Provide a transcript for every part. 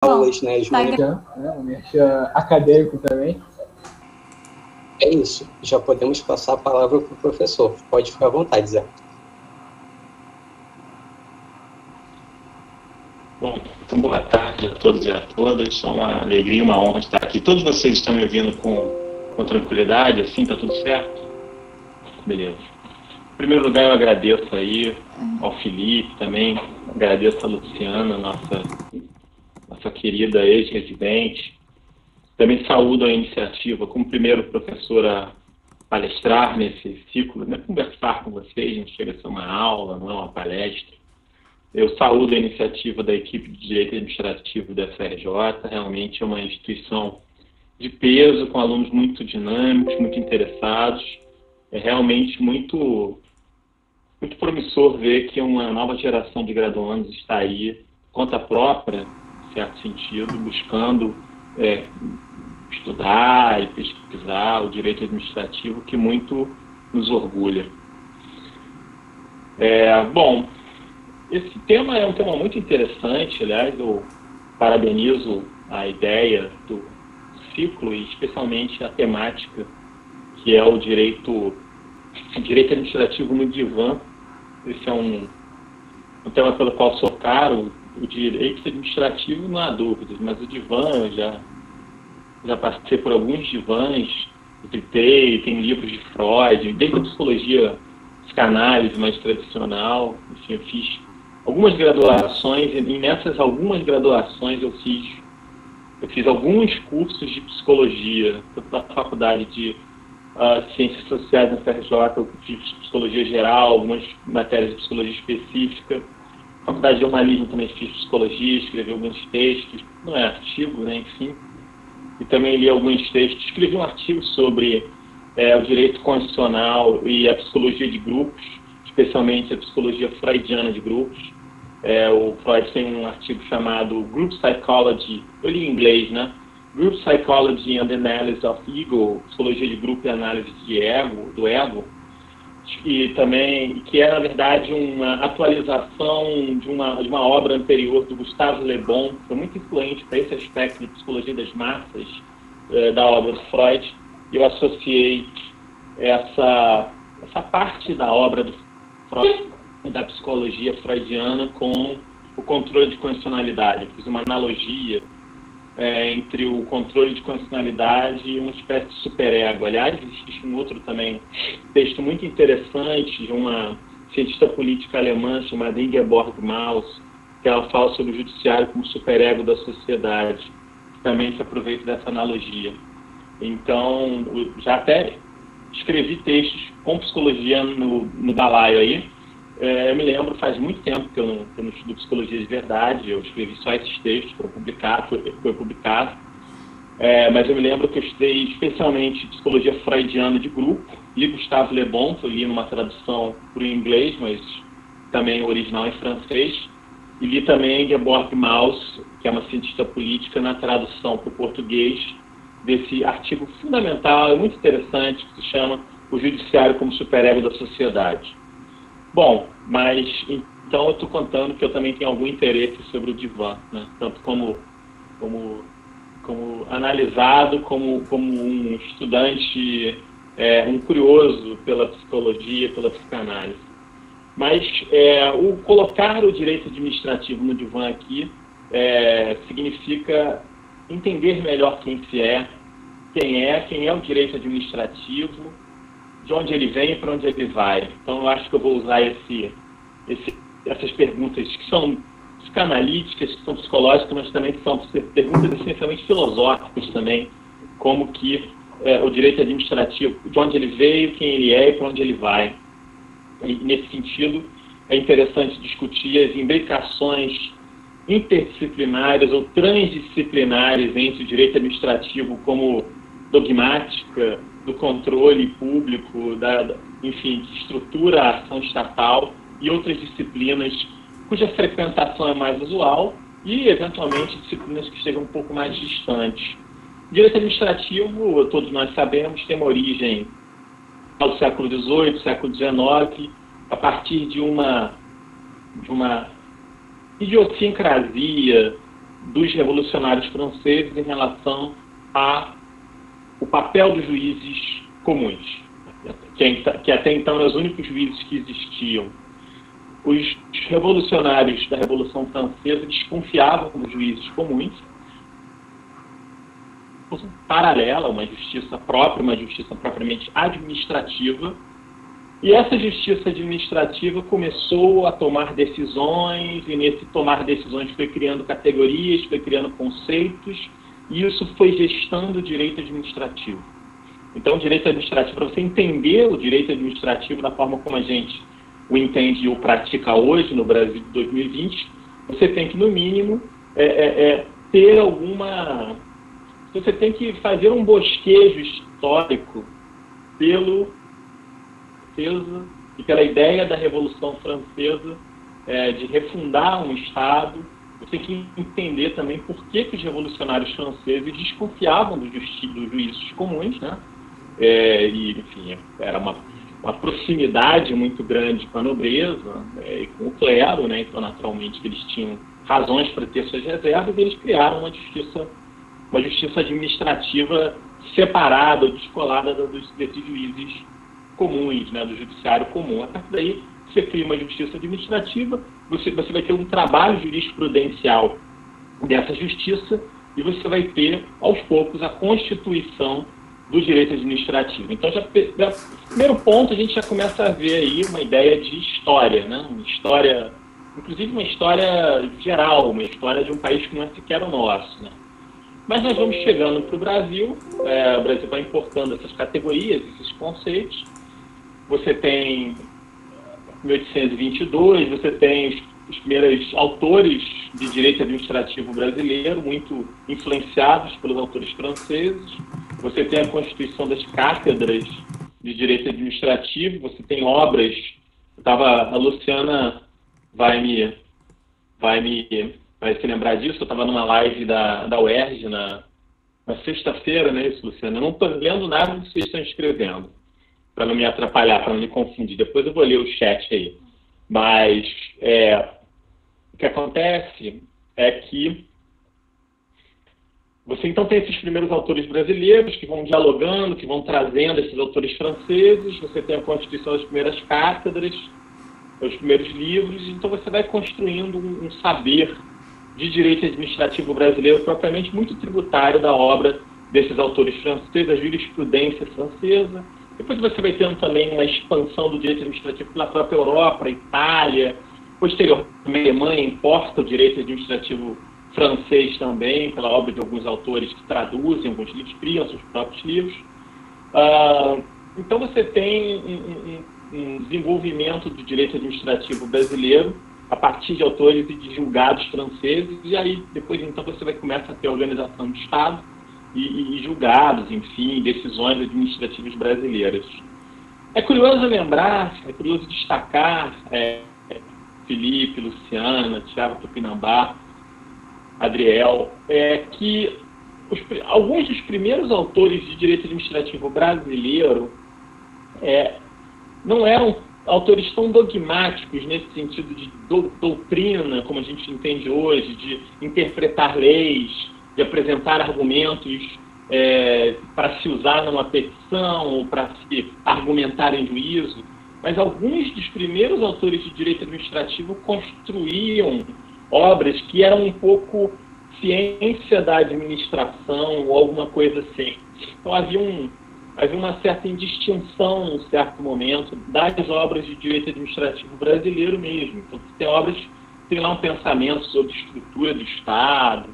aulas, né, um merchan acadêmico também. É isso, já podemos passar a palavra para o professor. Pode ficar à vontade, Zé. Bom, então, boa tarde a todos e a todas. É uma alegria e uma honra estar aqui. Todos vocês estão me ouvindo com tranquilidade, assim, tá tudo certo? Beleza. Em primeiro lugar, eu agradeço aí ao Felipe também, agradeço a Luciana, nossa querida ex-residente. Também saúdo a iniciativa como primeiro professor a palestrar nesse ciclo, né, conversar com vocês, não chega a ser uma aula, não é uma palestra. Eu saúdo a iniciativa da equipe de Direito Administrativo da FRJ, realmente é uma instituição de peso, com alunos muito dinâmicos, muito interessados. É realmente muito promissor ver que uma nova geração de graduandos está aí, conta própria, em certo sentido, buscando estudar e pesquisar o direito administrativo, que muito nos orgulha. Bom, esse tema é um tema muito interessante, aliás, eu parabenizo a ideia do ciclo e especialmente a temática, que é o direito administrativo no divã. Esse é um tema pelo qual sou caro. O direito administrativo não há dúvidas, mas o divã, eu já passei por alguns divãs, tem livros de Freud, desde a psicologia psicanálise mais tradicional, enfim, eu fiz algumas graduações, e nessas algumas graduações eu fiz alguns cursos de psicologia, tanto na faculdade de Ciências Sociais na FRJ, eu fiz psicologia geral, algumas matérias de psicologia específica. Na faculdade de jornalismo também fiz psicologia, escrevi alguns textos, não é artigo, né, enfim. E também li alguns textos, escrevi um artigo sobre o direito constitucional e a psicologia de grupos, especialmente a psicologia freudiana de grupos. O Freud tem um artigo chamado Group Psychology, eu li em inglês, né? Group Psychology and Analysis of Ego, psicologia de grupo e análise do ego, e também que é, na verdade, uma atualização de uma obra anterior do Gustave Le Bon, que foi muito influente para esse aspecto de psicologia das massas da obra do Freud. Eu associei essa parte da obra do Freud, da psicologia freudiana, com o controle de condicionalidade. Eu fiz uma analogia entre o controle de condicionalidade e uma espécie de superego. Aliás, existe um outro também, texto muito interessante de uma cientista política alemã chamada Ingeborg Maus, que ela fala sobre o judiciário como superego da sociedade, que também se aproveita dessa analogia. Então, já até escrevi textos com psicologia no balaio aí. Eu me lembro, faz muito tempo que eu não estudo psicologia de verdade, eu escrevi só esses textos, foi publicado. Mas eu me lembro que eu estudei especialmente psicologia freudiana de grupo, li Gustave Le Bon, que eu li numa tradução para o inglês, mas também original em francês, e li também Ingeborg Maus, que é uma cientista política, na tradução para o português desse artigo fundamental, muito interessante, que se chama O Judiciário como Superego da Sociedade. Bom, mas então eu estou contando que eu também tenho algum interesse sobre o divã, né? Tanto como analisado, como um estudante, um curioso pela psicologia, pela psicanálise. Mas o colocar o direito administrativo no divã aqui significa entender melhor quem é o direito administrativo, de onde ele vem e para onde ele vai. Então, eu acho que eu vou usar essas perguntas que são psicanalíticas, que são psicológicas, mas também que são perguntas essencialmente filosóficas também, como que o direito administrativo, de onde ele veio, quem ele é e para onde ele vai. E, nesse sentido, é interessante discutir as imbricações interdisciplinares ou transdisciplinares entre o direito administrativo como dogmática, do controle público, enfim, que estrutura a ação estatal, e outras disciplinas cuja frequentação é mais usual e, eventualmente, disciplinas que estejam um pouco mais distantes. O direito administrativo, todos nós sabemos, tem uma origem no século XVIII, século XIX, a partir de uma idiosincrasia dos revolucionários franceses em relação ao papel dos juízes comuns, que até então eram os únicos juízes que existiam. Os revolucionários da Revolução Francesa desconfiavam dos juízes comuns, paralela, uma justiça própria, uma justiça propriamente administrativa, e essa justiça administrativa começou a tomar decisões, e nesse tomar decisões foi criando categorias, foi criando conceitos, e isso foi gestando o direito administrativo. Então, o direito administrativo, para você entender o direito administrativo da forma como a gente o entende e o pratica hoje no Brasil de 2020, você tem que, no mínimo, ter alguma... Você tem que fazer um bosquejo histórico pela ideia da Revolução Francesa de refundar um Estado. Você tem que entender também por que os revolucionários franceses desconfiavam dos juízes comuns, né? E, enfim, era uma proximidade muito grande com a nobreza e com o clero, né? Então, naturalmente, eles tinham razões para ter suas reservas e eles criaram uma justiça administrativa separada ou descolada desses juízes comuns, né, do judiciário comum. A partir daí, você cria uma justiça administrativa, você vai ter um trabalho jurisprudencial dessa justiça e você vai ter, aos poucos, a constituição do direito administrativo. Então, primeiro ponto, a gente já começa a ver aí uma ideia de história, né? Uma história, inclusive uma história geral, uma história de um país que não é sequer o nosso, né? Mas nós vamos chegando para o Brasil vai importando essas categorias, esses conceitos. Você tem 1822, você tem os primeiros autores de direito administrativo brasileiro, muito influenciados pelos autores franceses. Você tem a constituição das cátedras de direito administrativo, você tem obras. A Luciana vai se lembrar disso. Eu estava numa live da UERJ na sexta-feira, né, isso, Luciana? Eu não estou lendo nada do que vocês estão escrevendo, para não me atrapalhar, para não me confundir. Depois eu vou ler o chat aí. Mas o que acontece é que você então tem esses primeiros autores brasileiros que vão dialogando, que vão trazendo esses autores franceses. Você tem a constituição das primeiras cátedras, os primeiros livros. Então você vai construindo um saber de direito administrativo brasileiro propriamente muito tributário da obra desses autores franceses, a jurisprudência francesa. Depois você vai tendo também uma expansão do direito administrativo pela própria Europa, Itália. Posteriormente, a Alemanha importa o direito administrativo francês também, pela obra de alguns autores que traduzem alguns livros, criam seus próprios livros. Então você tem um desenvolvimento do direito administrativo brasileiro a partir de autores e de julgados franceses, e aí depois então você vai começar a ter organização do Estado e julgados, enfim, decisões administrativas brasileiras. É curioso lembrar, é curioso destacar, Felipe, Luciana, Thiago Tupinambá, Adriel, que alguns dos primeiros autores de direito administrativo brasileiro não eram autores tão dogmáticos nesse sentido de doutrina, como a gente entende hoje, de interpretar leis, de apresentar argumentos para se usar numa petição ou para se argumentar em juízo. Mas alguns dos primeiros autores de direito administrativo construíam obras que eram um pouco ciência da administração ou alguma coisa assim. Então havia uma certa indistinção, num certo momento, das obras de direito administrativo brasileiro mesmo. Então tem obras que têm lá um pensamento sobre estrutura do Estado.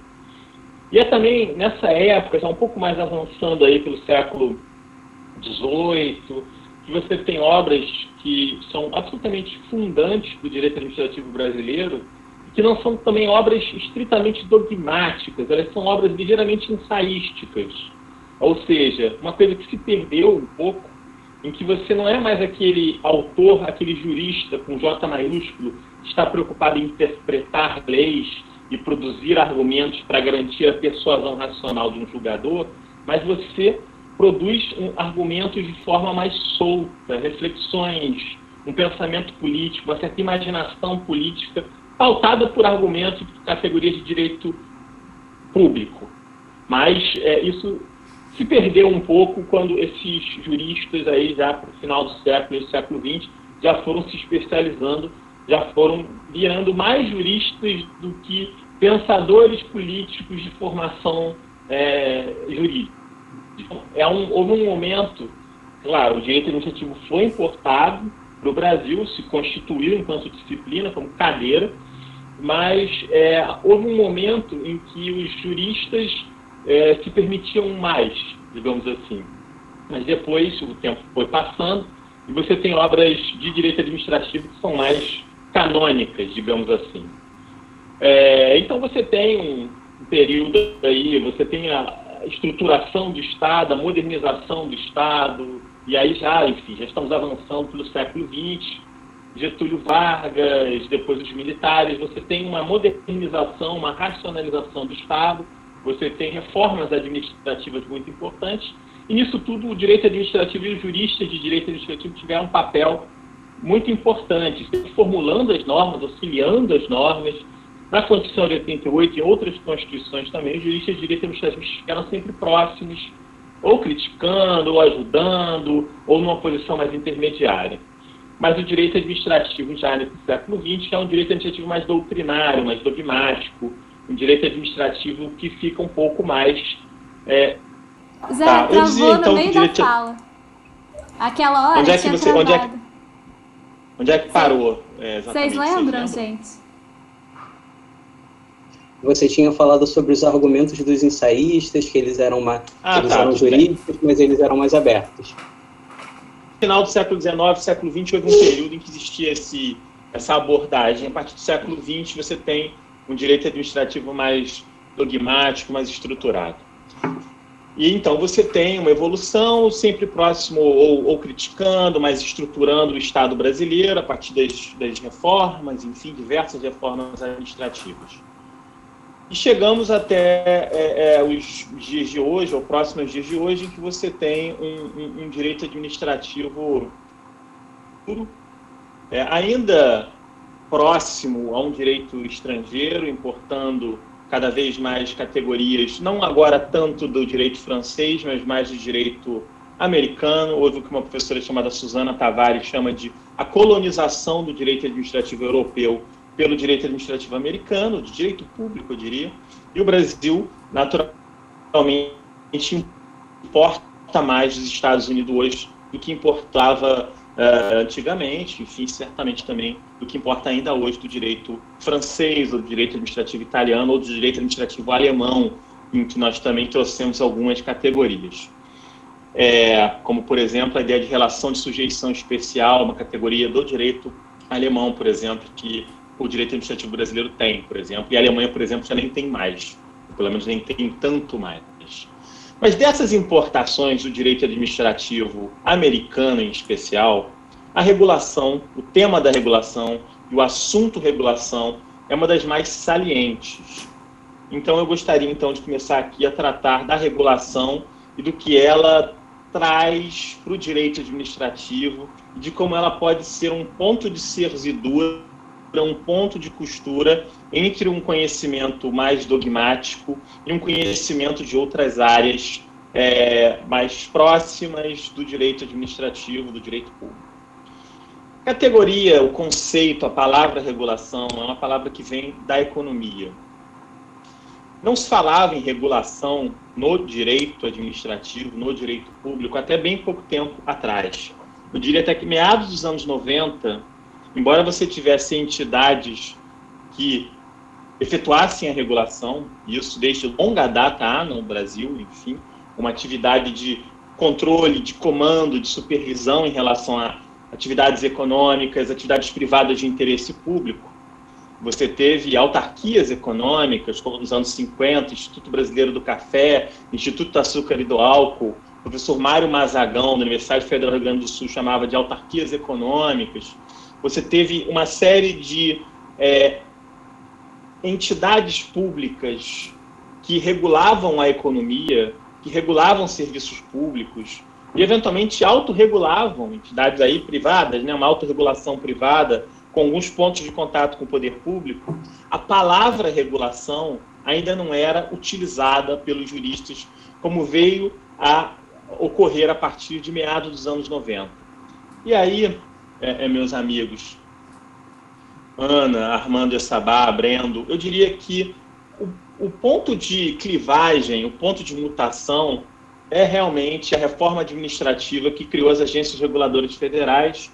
E também, nessa época, já um pouco mais avançando aí pelo século XVIII, que você tem obras que são absolutamente fundantes do direito administrativo brasileiro, que não são também obras estritamente dogmáticas, elas são obras ligeiramente ensaísticas. Ou seja, uma coisa que se perdeu um pouco, em que você não é mais aquele autor, aquele jurista com J maiúsculo, que está preocupado em interpretar leis e produzir argumentos para garantir a persuasão racional de um julgador, mas você produz argumentos de forma mais solta, reflexões, um pensamento político, uma certa imaginação política, pautada por argumentos de categorias de direito público. Mas isso se perdeu um pouco quando esses juristas aí já para o final do século XX, já foram se especializando, já foram virando mais juristas do que pensadores políticos de formação jurídica. Houve um momento, claro, o direito administrativo foi importado para o Brasil, se constituiu enquanto disciplina, como cadeira, mas houve um momento em que os juristas se permitiam mais, digamos assim. Mas depois o tempo foi passando e você tem obras de direito administrativo que são mais canônicas, digamos assim. Então você tem um período aí, você tem a estruturação do Estado, a modernização do Estado, e aí já estamos avançando pelo século XX, Getúlio Vargas, depois os militares, você tem uma modernização, uma racionalização do Estado, você tem reformas administrativas muito importantes, e nisso tudo o direito administrativo e os juristas de direito administrativo tiveram um papel muito importante, formulando as normas, auxiliando as normas. Na Constituição de 88 e outras constituições também, os juristas de direito administrativo ficaram sempre próximos, ou criticando, ou ajudando, ou numa posição mais intermediária. Mas o direito administrativo, já nesse século XX, é um direito administrativo mais doutrinário, mais dogmático, um direito administrativo que fica um pouco mais... Zé, travou no meio da fala. Aquela hora tinha travado. Onde é que parou? Vocês lembram, gente? Você tinha falado sobre os argumentos dos ensaístas, que eles eram, eram jurídicos, mas eles eram mais abertos. No final do século XIX, século XX, houve um período em que existia essa abordagem. A partir do século XX, você tem um direito administrativo mais dogmático, mais estruturado. E então você tem uma evolução sempre próximo ou criticando, mas estruturando o Estado brasileiro a partir das reformas, enfim, diversas reformas administrativas. E chegamos até os dias de hoje, ou próximos dias de hoje, em que você tem um direito administrativo puro, ainda próximo a um direito estrangeiro, importando cada vez mais categorias, não agora tanto do direito francês, mas mais do direito americano. Houve o que uma professora chamada Susana Tavares chama de a colonização do direito administrativo europeu pelo direito administrativo americano, de direito público, eu diria. E o Brasil, naturalmente, importa mais dos Estados Unidos hoje do que importava antigamente, enfim, certamente também do que importa ainda hoje do direito francês, ou do direito administrativo italiano, ou do direito administrativo alemão, em que nós também trouxemos algumas categorias. Como, por exemplo, a ideia de relação de sujeição especial, uma categoria do direito alemão, por exemplo, que o direito administrativo brasileiro tem, por exemplo, e a Alemanha, por exemplo, já nem tem mais, pelo menos nem tem tanto mais. Mas dessas importações do direito administrativo americano em especial, a regulação, o tema da regulação e o assunto regulação é uma das mais salientes. Então eu gostaria então de começar aqui a tratar da regulação e do que ela traz para o direito administrativo, de como ela pode ser um ponto de serzidura, um ponto de costura entre um conhecimento mais dogmático e um conhecimento de outras áreas mais próximas do direito administrativo, do direito público. A categoria, o conceito, a palavra regulação é uma palavra que vem da economia. Não se falava em regulação no direito administrativo, no direito público, até bem pouco tempo atrás. Eu diria até que meados dos anos 90, embora você tivesse entidades que efetuassem a regulação, isso desde longa data no Brasil, enfim, uma atividade de controle, de comando, de supervisão em relação a atividades econômicas, atividades privadas de interesse público. Você teve autarquias econômicas, como nos anos 50, Instituto Brasileiro do Café, Instituto do Açúcar e do Álcool, o professor Mário Mazagão, da Universidade Federal do Rio Grande do Sul, chamava de autarquias econômicas. Você teve uma série de entidades públicas que regulavam a economia, que regulavam serviços públicos e, eventualmente, autorregulavam entidades aí privadas, né, uma autorregulação privada, com alguns pontos de contato com o poder público. A palavra regulação ainda não era utilizada pelos juristas, como veio a ocorrer a partir de meados dos anos 90. E aí, meus amigos, Ana, Armando Essabá, Brendo, eu diria que o ponto de clivagem, o ponto de mutação é realmente a reforma administrativa que criou as agências reguladoras federais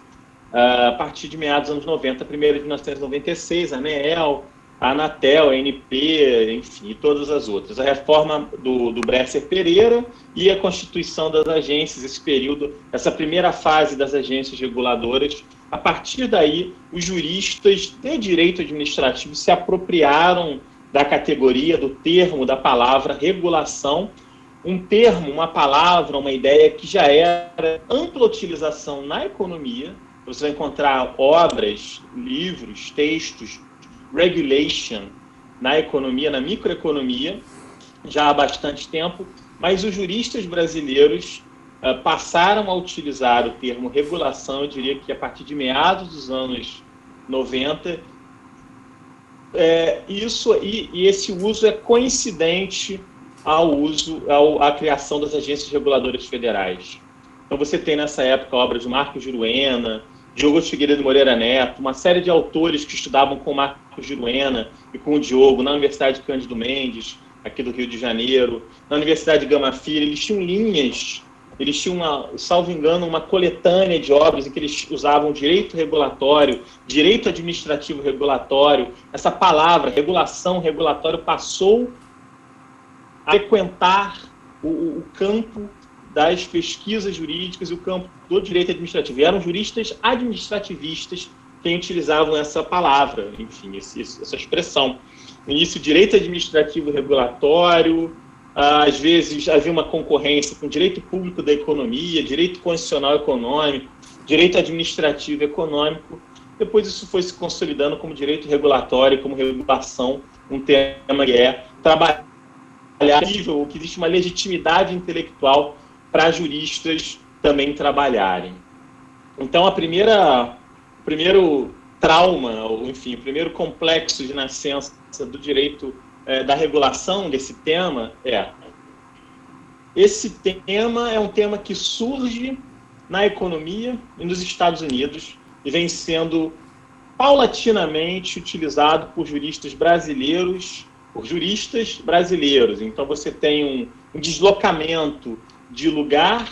a partir de meados dos anos 90, primeiro de 1996, a ANEEL, a Anatel, a ANP, enfim, e todas as outras. A reforma do Bresser Pereira e a constituição das agências, esse período, essa primeira fase das agências reguladoras. A partir daí, os juristas de direito administrativo se apropriaram da categoria, do termo, da palavra regulação, um termo, uma palavra, uma ideia que já era ampla utilização na economia. Você vai encontrar obras, livros, textos, regulation na economia, na microeconomia, já há bastante tempo, mas os juristas brasileiros passaram a utilizar o termo regulação, eu diria que a partir de meados dos anos 90, e esse uso é coincidente à criação das agências reguladoras federais. Então você tem nessa época a obra de Marcos Giruena, Diogo Figueiredo Moreira Neto, uma série de autores que estudavam com Marcos Giruena e com o Diogo na Universidade Cândido Mendes, aqui do Rio de Janeiro, na Universidade Gama Filho. Eles tinham linhas, eles tinham, salvo engano, uma coletânea de obras em que eles usavam direito regulatório, direito administrativo regulatório. Essa palavra, regulação, regulatório, passou a frequentar o campo das pesquisas jurídicas e o campo do direito administrativo. E eram juristas administrativistas quem utilizavam essa palavra, enfim, essa expressão. No início, direito administrativo regulatório, às vezes havia uma concorrência com direito público da economia, direito constitucional econômico, direito administrativo econômico. Depois isso foi se consolidando como direito regulatório, como regulação, um tema que é trabalhar, que existe uma legitimidade intelectual para juristas também trabalharem. Então, o primeiro trauma, ou enfim, o primeiro complexo de nascença do direito da regulação desse tema esse tema é um tema que surge na economia e nos Estados Unidos e vem sendo paulatinamente utilizado por juristas brasileiros. Então, você tem um deslocamento de lugar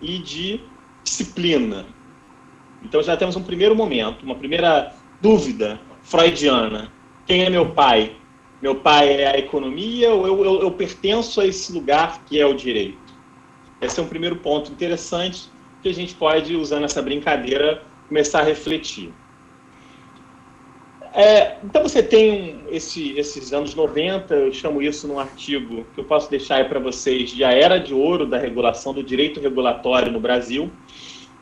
e de disciplina. Então, já temos um primeiro momento, uma primeira dúvida freudiana. Quem é meu pai? Meu pai é a economia ou eu pertenço a esse lugar que é o direito? Esse é um primeiro ponto interessante que a gente pode, usando essa brincadeira, começar a refletir. Então você tem esses anos 90, eu chamo isso num artigo que eu posso deixar aí para vocês, de a era de ouro da regulação, do direito regulatório no Brasil,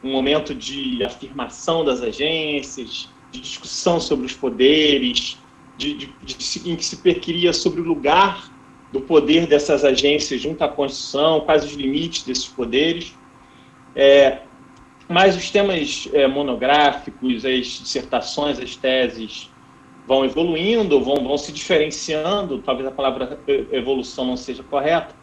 um momento de afirmação das agências, de discussão sobre os poderes, em que se perqueria sobre o lugar do poder dessas agências junto à Constituição, quais os limites desses poderes. Mas os temas monográficos, as dissertações, as teses vão evoluindo, vão se diferenciando, talvez a palavra evolução não seja correta,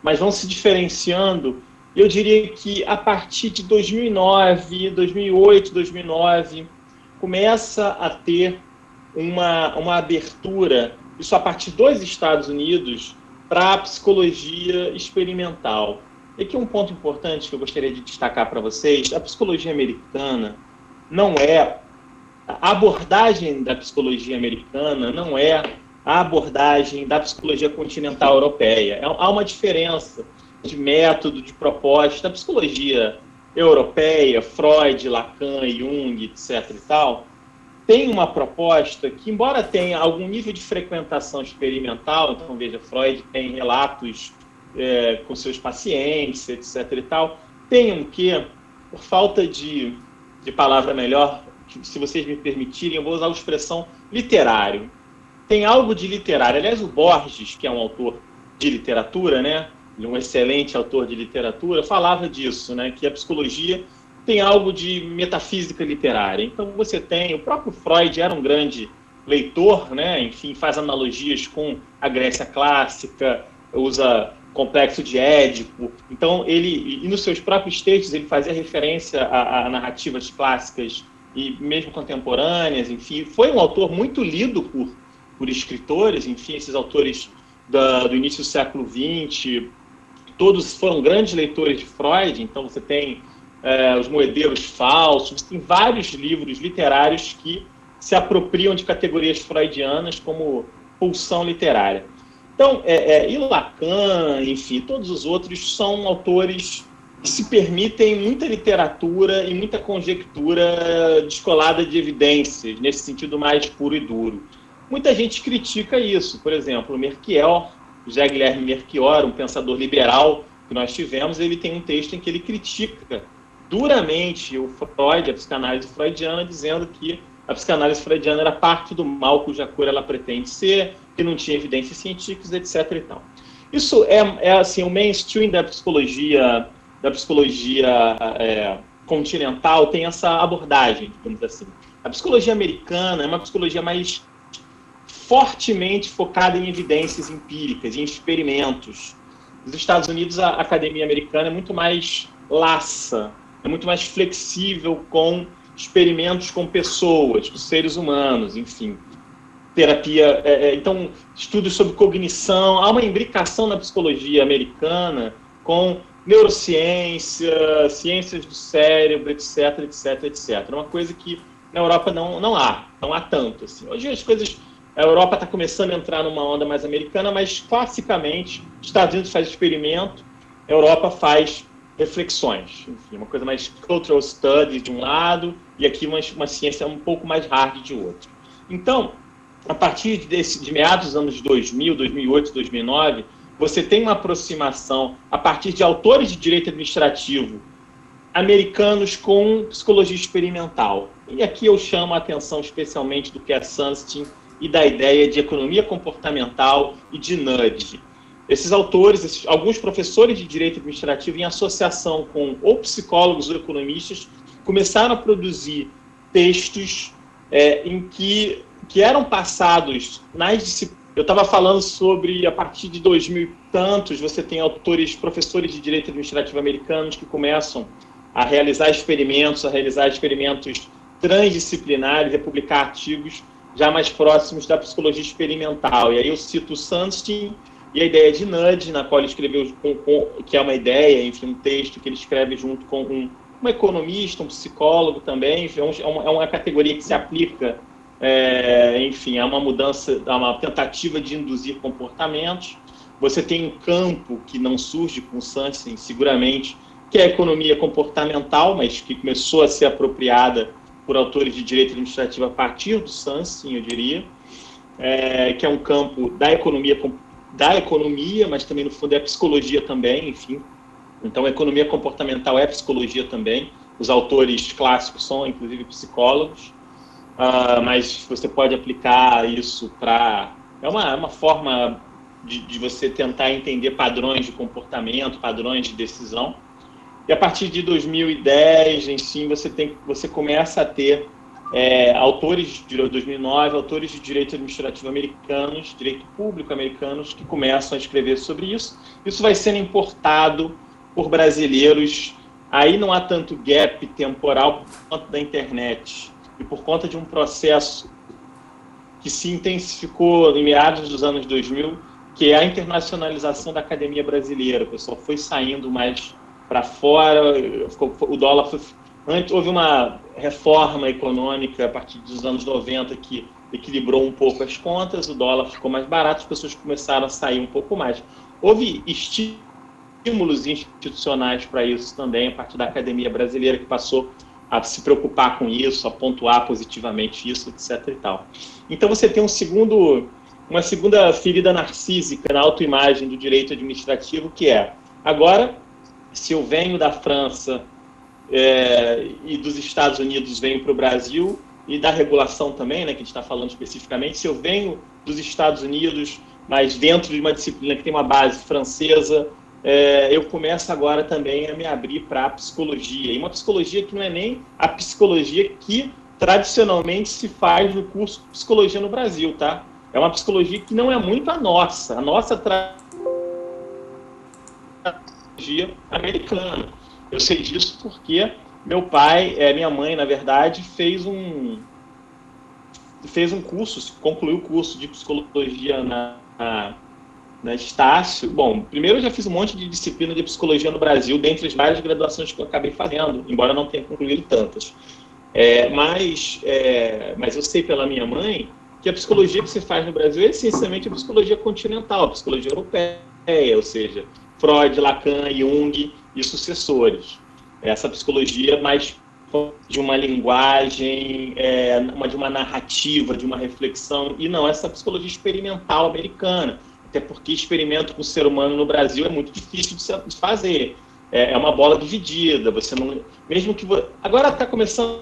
mas vão se diferenciando. Eu diria que a partir de 2009, 2008, 2009, começa a ter uma abertura, isso a partir dos Estados Unidos, para a psicologia experimental. E aqui um ponto importante que eu gostaria de destacar para vocês: a psicologia americana não é... A abordagem da psicologia americana não é a abordagem da psicologia continental europeia. Há uma diferença de método, de proposta. A psicologia europeia, Freud, Lacan, Jung, etc. e tal, tem uma proposta que, embora tenha algum nível de frequentação experimental, então veja, Freud tem relatos com seus pacientes, etc. e tal, tem um quê, por falta de palavra melhor, se vocês me permitirem, eu vou usar a expressão literário. Tem algo de literário. Aliás, o Borges, que é um autor de literatura, né, um excelente autor de literatura, falava disso, né, que a psicologia tem algo de metafísica literária. Então você tem... O próprio Freud era um grande leitor, né, enfim, faz analogias com a Grécia clássica, usa complexo de Édipo. Então, e nos seus próprios textos, ele fazia referência a narrativas clássicas e mesmo contemporâneas, enfim. Foi um autor muito lido por escritores, enfim, esses autores do início do século XX, todos foram grandes leitores de Freud. Então, você tem Os Moedeiros Falsos, você tem vários livros literários que se apropriam de categorias freudianas como pulsão literária. Então, e Lacan, enfim, todos os outros são autores que se permitem muita literatura e muita conjectura descolada de evidências, nesse sentido mais puro e duro. Muita gente critica isso. Por exemplo, o Merchior, José Guilherme Merchior, um pensador liberal que nós tivemos, ele tem um texto em que ele critica duramente o Freud, a psicanálise freudiana, dizendo que a psicanálise freudiana era parte do mal cuja cura ela pretende ser, que não tinha evidências científicas, etc. e tal. Isso é assim, o mainstream da psicologia continental tem essa abordagem, digamos assim. A psicologia americana é uma psicologia mais fortemente focada em evidências empíricas, em experimentos. Nos Estados Unidos, a academia americana é muito mais laça, é muito mais flexível com experimentos com pessoas, com seres humanos, enfim. Terapia, então, estudos sobre cognição. Há uma imbricação na psicologia americana com neurociência, ciências do cérebro, etc, etc, etc. É uma coisa que na Europa não há tanto. Assim. Hoje as coisas... A Europa está começando a entrar numa onda mais americana, mas classicamente, os Estados Unidos faz experimento, a Europa faz reflexões. Enfim, uma coisa mais cultural studies de um lado, e aqui uma ciência um pouco mais hard de outro. Então, a partir de meados dos anos 2000, 2008, 2009, você tem uma aproximação a partir de autores de direito administrativo americanos com psicologia experimental. E aqui eu chamo a atenção especialmente do que é Sunstein e da ideia de economia comportamental e de nudge. Esses autores, alguns professores de direito administrativo, em associação com ou psicólogos ou economistas, começaram a produzir textos em que eram passados nas disciplinas. Eu estava falando sobre, a partir de 2000 e tantos, você tem professores de direito administrativo americanos que começam a realizar experimentos transdisciplinares, a publicar artigos já mais próximos da psicologia experimental. E aí eu cito o Sunstein e a ideia de nudge, na qual ele escreveu, que é uma ideia, enfim, um texto que ele escreve junto com um economista, um psicólogo também. Enfim, é uma categoria que se aplica, enfim, a uma mudança, a uma tentativa de induzir comportamentos. Você tem um campo que não surge com o Sunstein, seguramente, que é a economia comportamental, mas que começou a ser apropriada por autores de direito administrativo a partir do Sunstein, eu diria, que é um campo da economia, mas também, no fundo, é psicologia também, enfim. Então, a economia comportamental é psicologia também. Os autores clássicos são, inclusive, psicólogos, mas você pode aplicar isso para... É uma forma de você tentar entender padrões de comportamento, padrões de decisão. E a partir de 2010, enfim, você começa a ter autores de 2009, autores de direito administrativo americanos, direito público americanos, que começam a escrever sobre isso. Isso vai sendo importado por brasileiros. Aí não há tanto gap temporal por conta da internet e por conta de um processo que se intensificou em meados dos anos 2000, que é a internacionalização da academia brasileira. O pessoal foi saindo mais para fora, o dólar antes houve uma reforma econômica a partir dos anos 90 que equilibrou um pouco as contas, o dólar ficou mais barato, as pessoas começaram a sair um pouco mais. Houve estímulos institucionais para isso também, a partir da academia brasileira, que passou a se preocupar com isso, a pontuar positivamente isso, etc. e tal. Então você tem uma segunda ferida narcísica na autoimagem do direito administrativo, que é, agora, se eu venho da França e dos Estados Unidos, venho para o Brasil, e da regulação também, né, que a gente está falando especificamente, se eu venho dos Estados Unidos, mas dentro de uma disciplina que tem uma base francesa, eu começo agora também a me abrir para a psicologia. E uma psicologia que não é nem a psicologia que tradicionalmente se faz no curso de psicologia no Brasil, tá? É uma psicologia que não é muito a nossa. A nossa psicologia americana. Eu sei disso porque meu pai, minha mãe, na verdade, fez um curso, concluiu o curso de psicologia na Estácio. Bom, primeiro eu já fiz um monte de disciplina de psicologia no Brasil, dentre as várias graduações que eu acabei fazendo, embora não tenha concluído tantas. Mas eu sei pela minha mãe que a psicologia que se faz no Brasil é essencialmente a psicologia continental, a psicologia europeia, ou seja, Freud, Lacan, Jung e sucessores. Essa psicologia mais de uma linguagem, de uma narrativa, de uma reflexão, e não essa psicologia experimental americana, até porque experimento com o ser humano no Brasil é muito difícil de fazer. É uma bola dividida, você não... Mesmo que... Agora está começando...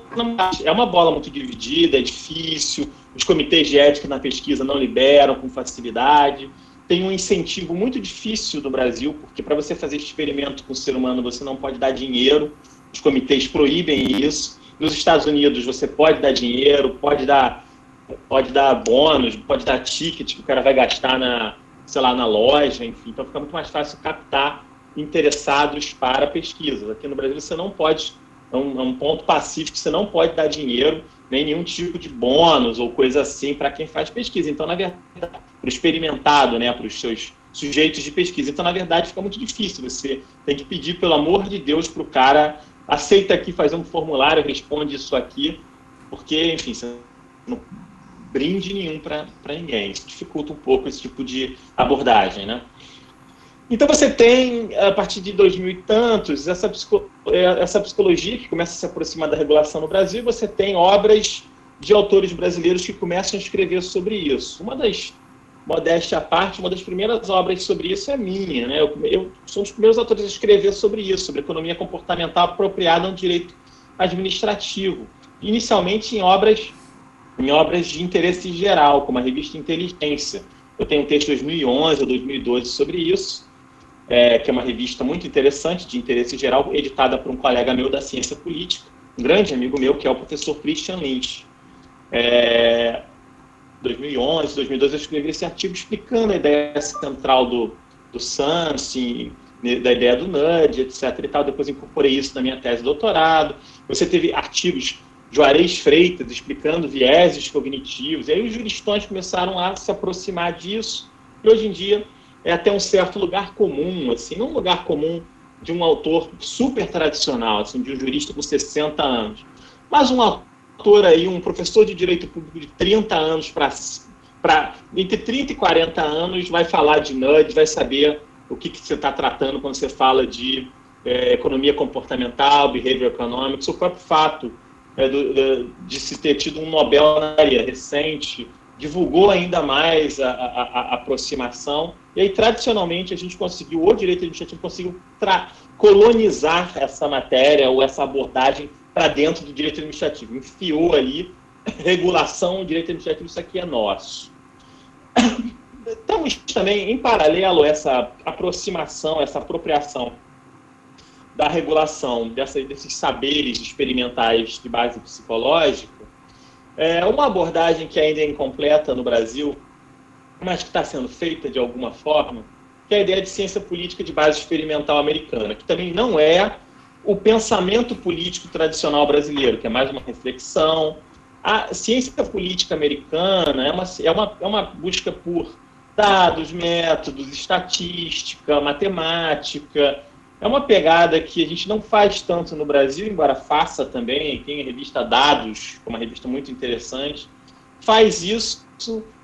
É uma bola muito dividida, é difícil, os comitês de ética na pesquisa não liberam com facilidade, tem um incentivo muito difícil no Brasil, porque para você fazer experimento com o ser humano você não pode dar dinheiro, os comitês proíbem isso. Nos Estados Unidos você pode dar dinheiro, pode dar bônus, pode dar ticket que o cara vai gastar na loja, enfim. Então fica muito mais fácil captar interessados para pesquisas. Aqui no Brasil você não pode, é um ponto pacífico, você não pode dar dinheiro, nem nenhum tipo de bônus ou coisa assim para quem faz pesquisa. Então, na verdade, para o experimentado, né, para os seus sujeitos de pesquisa. Então, na verdade, fica muito difícil. Você tem que pedir, pelo amor de Deus, para o cara, aceita aqui fazer um formulário, responde isso aqui, porque, enfim, você não brinde nenhum para ninguém. Isso dificulta um pouco esse tipo de abordagem, né? Então você tem, a partir de 2000 e tantos, essa psicologia que começa a se aproximar da regulação no Brasil, e você tem obras de autores brasileiros que começam a escrever sobre isso. Modéstia à parte, uma das primeiras obras sobre isso é minha, né? Eu sou um dos primeiros autores a escrever sobre isso, sobre economia comportamental apropriada no direito administrativo. Inicialmente em obras de interesse geral, como a revista Inteligência. Eu tenho um texto de 2011 ou 2012 sobre isso, que é uma revista muito interessante, de interesse geral, editada por um colega meu da ciência política, um grande amigo meu, que é o professor Christian Lynch. 2011, 2012, eu escrevi esse artigo explicando a ideia central do Sunstein, da ideia do nudge, etc. E tal. Depois incorporei isso na minha tese de doutorado. Você teve artigos Juarez Freitas explicando vieses cognitivos, e aí os juristões começaram a se aproximar disso, e hoje em dia é até um certo lugar comum, assim, não um lugar comum de um autor super tradicional, assim, de um jurista com 60 anos, mas um autor aí, um professor de direito público de 30 anos entre 30 e 40 anos, vai falar de nudge, vai saber o que você está tratando quando você fala de economia comportamental, behavior economics, o próprio fato de se ter tido um Nobel na área recente, divulgou ainda mais a aproximação, e aí tradicionalmente a gente conseguiu, o direito administrativo conseguiu colonizar essa matéria ou essa abordagem para dentro do direito administrativo, enfiou ali regulação, direito administrativo, isso aqui é nosso. Estamos também, em paralelo, essa aproximação, essa apropriação da regulação desses saberes experimentais de base psicológica, uma abordagem que ainda é incompleta no Brasil, mas que está sendo feita de alguma forma, que é a ideia de ciência política de base experimental americana, que também não é o pensamento político tradicional brasileiro, que é mais uma reflexão. A ciência política americana é uma busca por dados, métodos, estatística, matemática. É uma pegada que a gente não faz tanto no Brasil, embora faça também. Tem a revista Dados, uma revista muito interessante, faz isso,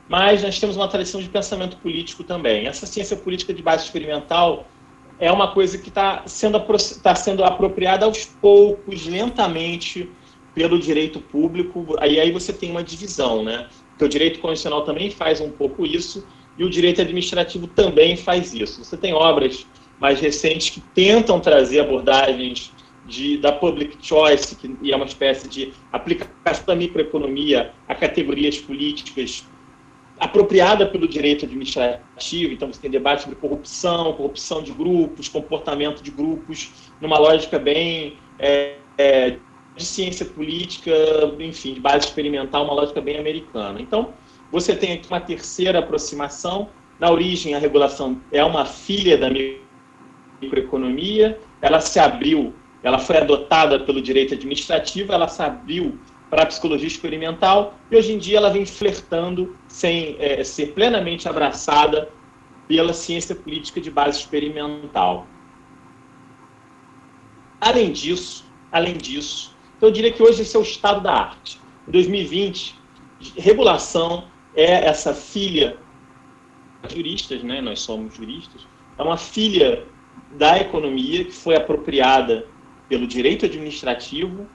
mas nós temos uma tradição de pensamento político também. Essa ciência política de base experimental é uma coisa que está sendo apropriada aos poucos, lentamente, pelo direito público. Aí você tem uma divisão, né? Porque o direito constitucional também faz um pouco isso, e o direito administrativo também faz isso. Você tem obras mais recentes que tentam trazer abordagens da public choice, que é uma espécie de aplicação da microeconomia a categorias políticas apropriada pelo direito administrativo. Então você tem debate sobre corrupção de grupos, comportamento de grupos, numa lógica bem de ciência política, enfim, de base experimental, uma lógica bem americana. Então, você tem aqui uma terceira aproximação. Na origem, a regulação é uma filha da microeconomia, ela se abriu, ela foi adotada pelo direito administrativo, ela se abriu para a psicologia experimental, e hoje em dia ela vem flertando, sem ser plenamente abraçada pela ciência política de base experimental. Além disso, então eu diria que hoje esse é o estado da arte. Em 2020, regulação é essa filha, juristas, né? Nós somos juristas, é uma filha da economia que foi apropriada pelo direito administrativo,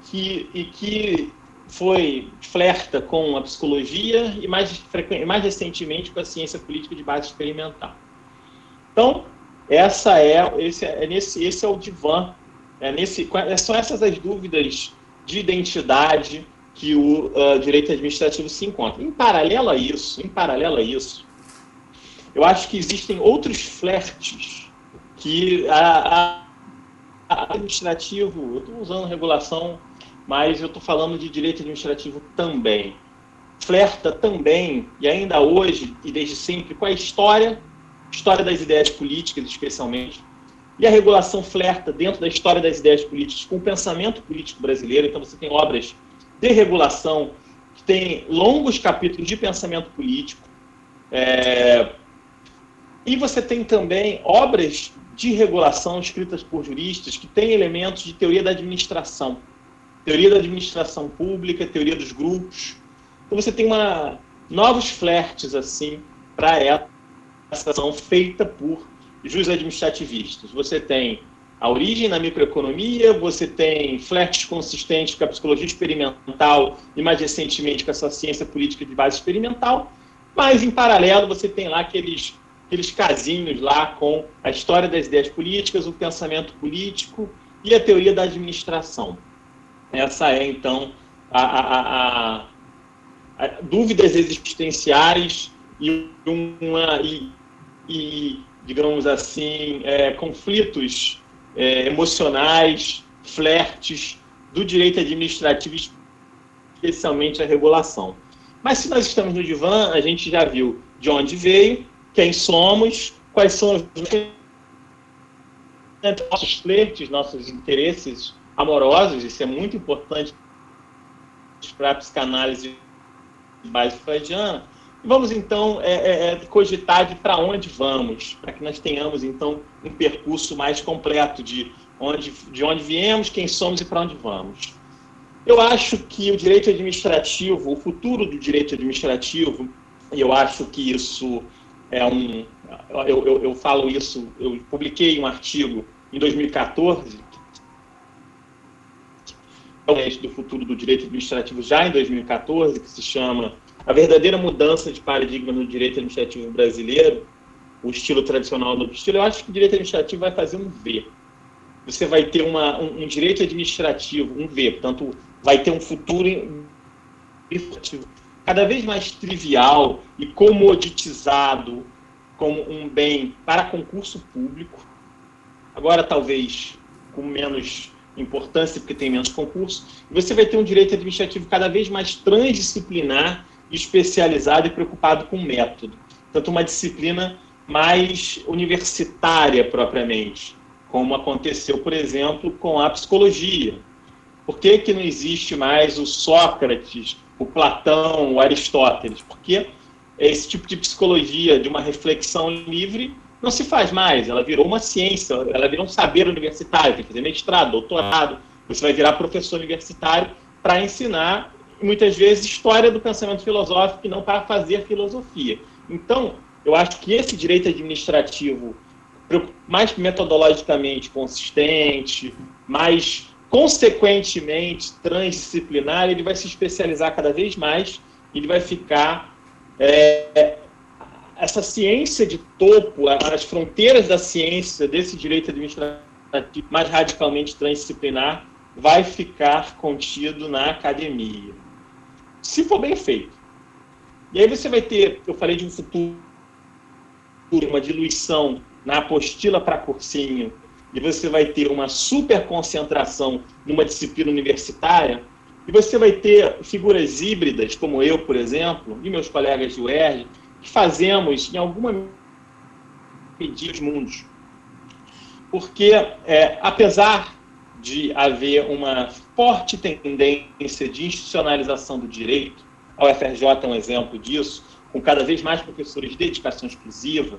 que flerta com a psicologia e mais recentemente com a ciência política de base experimental. Então, esse é o divã. São essas as dúvidas de identidade que o direito administrativo se encontra. Em paralelo a isso, eu acho que existem outros flertes que administrativo, eu estou usando regulação, mas eu estou falando de direito administrativo também. Flerta também, e ainda hoje, e desde sempre, com a história das ideias políticas, especialmente. E a regulação flerta, dentro da história das ideias políticas, com o pensamento político brasileiro. Então, você tem obras de regulação que têm longos capítulos de pensamento político. E você tem também obras de regulação escritas por juristas que têm elementos de teoria da administração pública, teoria dos grupos. Então, você tem novos flertes assim para essa ação feita por juízes administrativistas. Você tem a origem na microeconomia, você tem flertes consistentes com a psicologia experimental e, mais recentemente, com essa ciência política de base experimental, mas, em paralelo, você tem lá aqueles casinhos lá com a história das ideias políticas, o pensamento político e a teoria da administração. Essa é, então, a dúvidas existenciais e digamos assim, conflitos emocionais, flertes do direito administrativo, especialmente a regulação. Mas se nós estamos no divã, a gente já viu de onde veio, quem somos, quais são os nossos flertes, nossos interesses amorosos. Isso é muito importante para a psicanálise de base freudiana. Vamos, então, cogitar de para onde vamos, para que nós tenhamos, então, um percurso mais completo de onde viemos, quem somos e para onde vamos. Eu acho que o direito administrativo, o futuro do direito administrativo, e eu acho que isso eu falo isso, eu publiquei um artigo em 2014, do futuro do direito administrativo já em 2014, que se chama A Verdadeira Mudança de Paradigma no Direito Administrativo Brasileiro, o estilo tradicional do estilo. Eu acho que o direito administrativo vai fazer um V. Você vai ter um direito administrativo, um V, portanto, vai ter um futuro cada vez mais trivial e comoditizado como um bem para concurso público. Agora, talvez, com menos importância, porque tem menos concurso. E você vai ter um direito administrativo cada vez mais transdisciplinar, especializado e preocupado com o método. Portanto, uma disciplina mais universitária, propriamente, como aconteceu, por exemplo, com a psicologia. Por que não existe mais o Sócrates, o Platão, o Aristóteles? Porque esse tipo de psicologia, de uma reflexão livre, não se faz mais. Ela virou uma ciência, ela virou um saber universitário. Tem que fazer mestrado, doutorado. Você vai virar professor universitário para ensinar, muitas vezes, história do pensamento filosófico e não para fazer filosofia. Então, eu acho que esse direito administrativo, mais metodologicamente consistente, mais consequentemente transdisciplinar, ele vai se especializar cada vez mais, ele vai ficar essa ciência de topo, as fronteiras da ciência desse direito administrativo mais radicalmente transdisciplinar vai ficar contido na academia, se for bem feito. E aí você vai ter, eu falei de um futuro, uma diluição na apostila para cursinho e você vai ter uma super concentração numa disciplina universitária, e você vai ter figuras híbridas, como eu, por exemplo, e meus colegas de UERJ, que fazemos, em alguma medida, os mundos. Porque, apesar de haver uma forte tendência de institucionalização do direito, a UFRJ é um exemplo disso, com cada vez mais professores de dedicação exclusiva,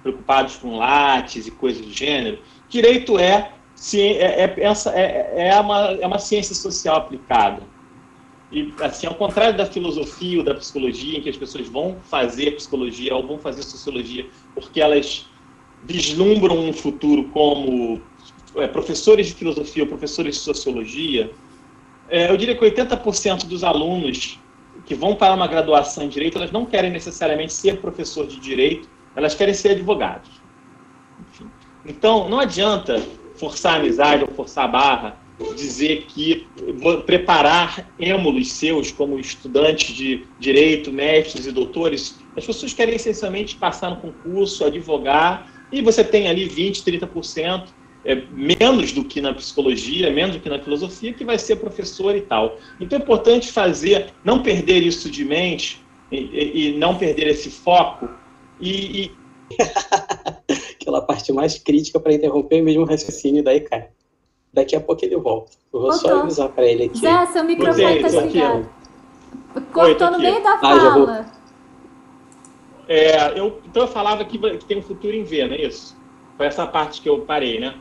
preocupados com lattes e coisas do gênero, direito é uma ciência social aplicada. E, assim, ao contrário da filosofia ou da psicologia, em que as pessoas vão fazer psicologia ou vão fazer sociologia porque elas vislumbram um futuro como professores de filosofia ou professores de sociologia, eu diria que 80% dos alunos que vão para uma graduação em direito, elas não querem necessariamente ser professor de direito, elas querem ser advogados. Enfim. Então, não adianta forçar a amizade ou forçar a barra, dizer que preparar êmulos seus como estudantes de direito, mestres e doutores, as pessoas querem essencialmente passar no concurso, advogar, e você tem ali 20%, 30%, menos do que na psicologia, menos do que na filosofia, que vai ser professor e tal. Então é importante não perder isso de mente e não perder esse foco Aquela parte mais crítica para interromper mesmo o raciocínio, daí cai. Daqui a pouco ele volta. Eu vou só avisar para ele aqui. Zé, seu microfone está ligado. Cortou no meio da fala. Então eu falava que tem um futuro em V, não é isso? Foi essa parte que eu parei, né?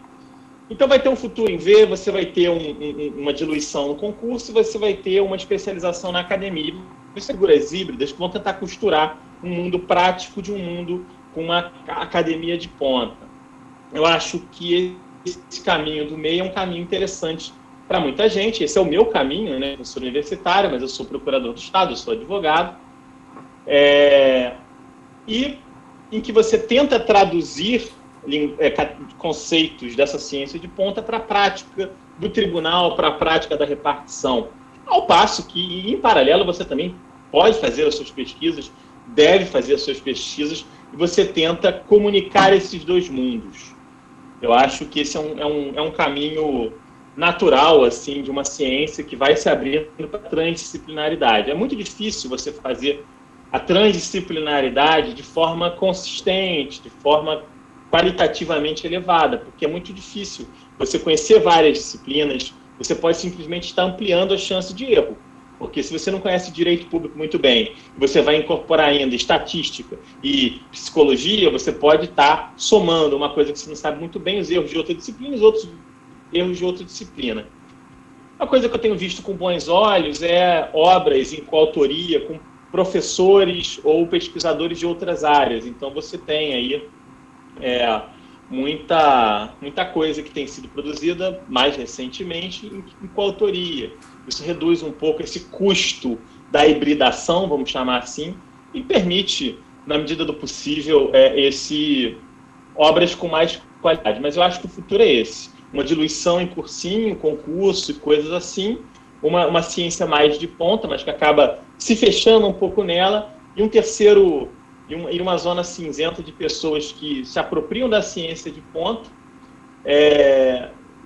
Então vai ter um futuro em V, você vai ter uma diluição no concurso, você vai ter uma especialização na academia. Figuras híbridas que vão tentar costurar um mundo prático de um mundo com uma academia de ponta. Eu acho que esse caminho do meio é um caminho interessante para muita gente. Esse é o meu caminho, né? Eu sou universitário, mas eu sou procurador do Estado, eu sou advogado. E em que você tenta traduzir conceitos dessa ciência de ponta para a prática do tribunal, para a prática da repartição. Ao passo que, em paralelo, você também pode fazer as suas pesquisas, deve fazer as suas pesquisas, e você tenta comunicar esses dois mundos. Eu acho que esse é um caminho natural, assim, de uma ciência que vai se abrindo para a transdisciplinaridade. É muito difícil você fazer a transdisciplinaridade de forma consistente, de forma qualitativamente elevada, porque é muito difícil você conhecer várias disciplinas, você pode simplesmente estar ampliando a chance de erro, porque se você não conhece direito público muito bem, você vai incorporar ainda estatística e psicologia, você pode estar somando uma coisa que você não sabe muito bem, os erros de outra disciplina e os outros erros de outra disciplina. Uma coisa que eu tenho visto com bons olhos é obras em coautoria com professores ou pesquisadores de outras áreas. Então você tem aí muita coisa que tem sido produzida mais recentemente em coautoria. Isso reduz um pouco esse custo da hibridação, vamos chamar assim, e permite, na medida do possível, obras com mais qualidade. Mas eu acho que o futuro é esse. Uma diluição em cursinho, concurso e coisas assim, uma ciência mais de ponta, mas que acaba se fechando um pouco nela, e um terceiro, e uma zona cinzenta de pessoas que se apropriam da ciência de ponta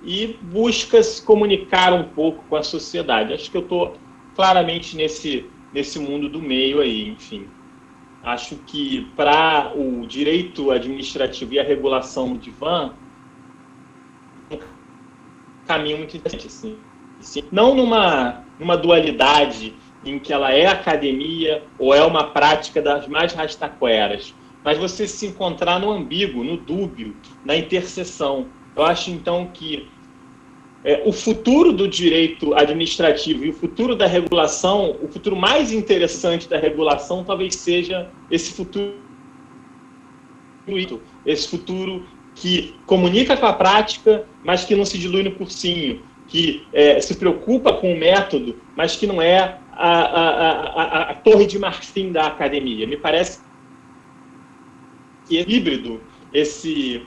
e busca se comunicar um pouco com a sociedade. Acho que eu estou claramente nesse mundo do meio aí, enfim. Acho que para o direito administrativo e a regulação do divã, um caminho muito interessante, assim. Não numa dualidade em que ela é academia ou é uma prática das mais rastaqueras, mas você se encontrar no ambíguo, no dúbio, na interseção. Eu acho, então, que o futuro do direito administrativo e o futuro da regulação, o futuro mais interessante da regulação talvez seja esse futuro que comunica com a prática, mas que não se dilui no cursinho, que se preocupa com o método, mas que não é a torre de marfim da academia. Me parece que é híbrido esse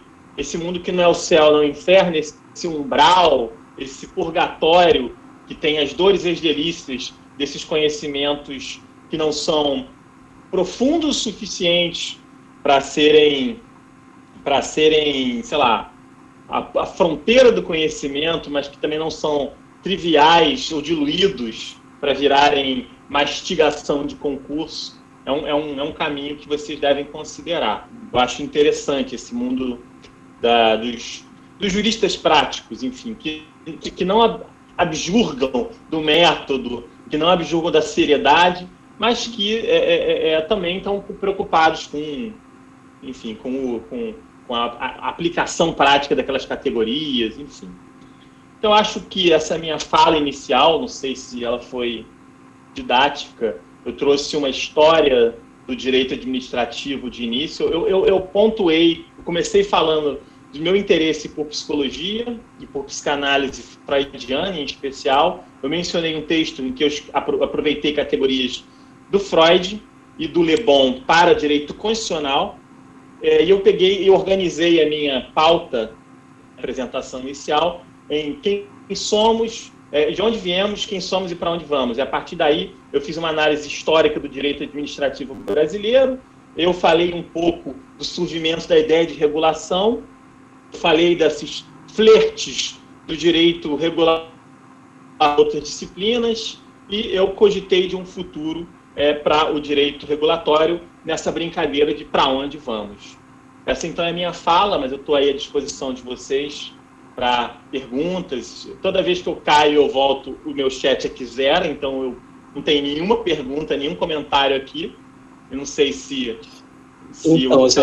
mundo que não é o céu, não é o inferno, esse umbral, esse purgatório que tem as dores e as delícias desses conhecimentos que não são profundos o suficiente para serem, sei lá, a fronteira do conhecimento, mas que também não são triviais ou diluídos para virarem mastigação de concurso, é um caminho que vocês devem considerar. Eu acho interessante esse mundo dos juristas práticos, enfim, que não abjurgam do método, que não abjurgam da seriedade, mas que também estão preocupados com a aplicação prática daquelas categorias, enfim. Então, acho que essa minha fala inicial, não sei se ela foi didática, eu trouxe uma história do direito administrativo de início. Eu pontuei, eu comecei falando do meu interesse por psicologia e por psicanálise freudiana em especial. Eu mencionei um texto em que eu aproveitei categorias do Freud e do Le Bon para direito constitucional, e eu peguei e organizei a minha pauta, apresentação inicial, em quem somos, de onde viemos, quem somos e para onde vamos. E a partir daí eu fiz uma análise histórica do direito administrativo brasileiro, eu falei um pouco do surgimento da ideia de regulação, falei desses flertes do direito regular a outras disciplinas, e eu cogitei de um futuro para o direito regulatório nessa brincadeira de para onde vamos. Essa então é a minha fala, mas eu estou aí à disposição de vocês para perguntas. Toda vez que eu caio, eu volto, o meu chat é zero, então eu não tenho nenhuma pergunta, nenhum comentário aqui. Eu não sei se então, Zé,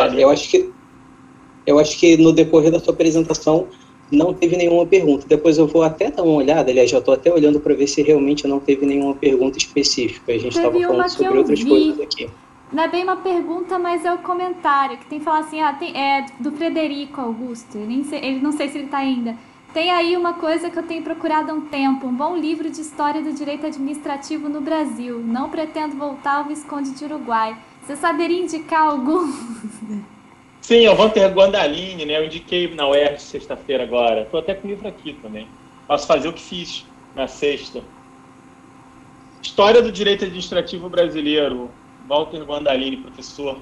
eu acho que no decorrer da sua apresentação não teve nenhuma pergunta. Depois eu vou até dar uma olhada, aliás, já estou até olhando para ver se realmente não teve nenhuma pergunta específica. A gente estava falando sobre outras coisas aqui. Não é bem uma pergunta, mas é o comentário, que tem que falar assim, é do Frederico Augusto, ele não sei se ele está ainda. Tem aí uma coisa que eu tenho procurado há um tempo, um bom livro de história do direito administrativo no Brasil. Não pretendo voltar ao Visconde de Uruguai. Você saberia indicar algum? Sim, é o Walter Guandalini, né? Eu indiquei na UERJ sexta-feira agora. Estou até com o livro aqui também. Posso fazer o que fiz na sexta. História do direito administrativo brasileiro. Walter Guandalini, professor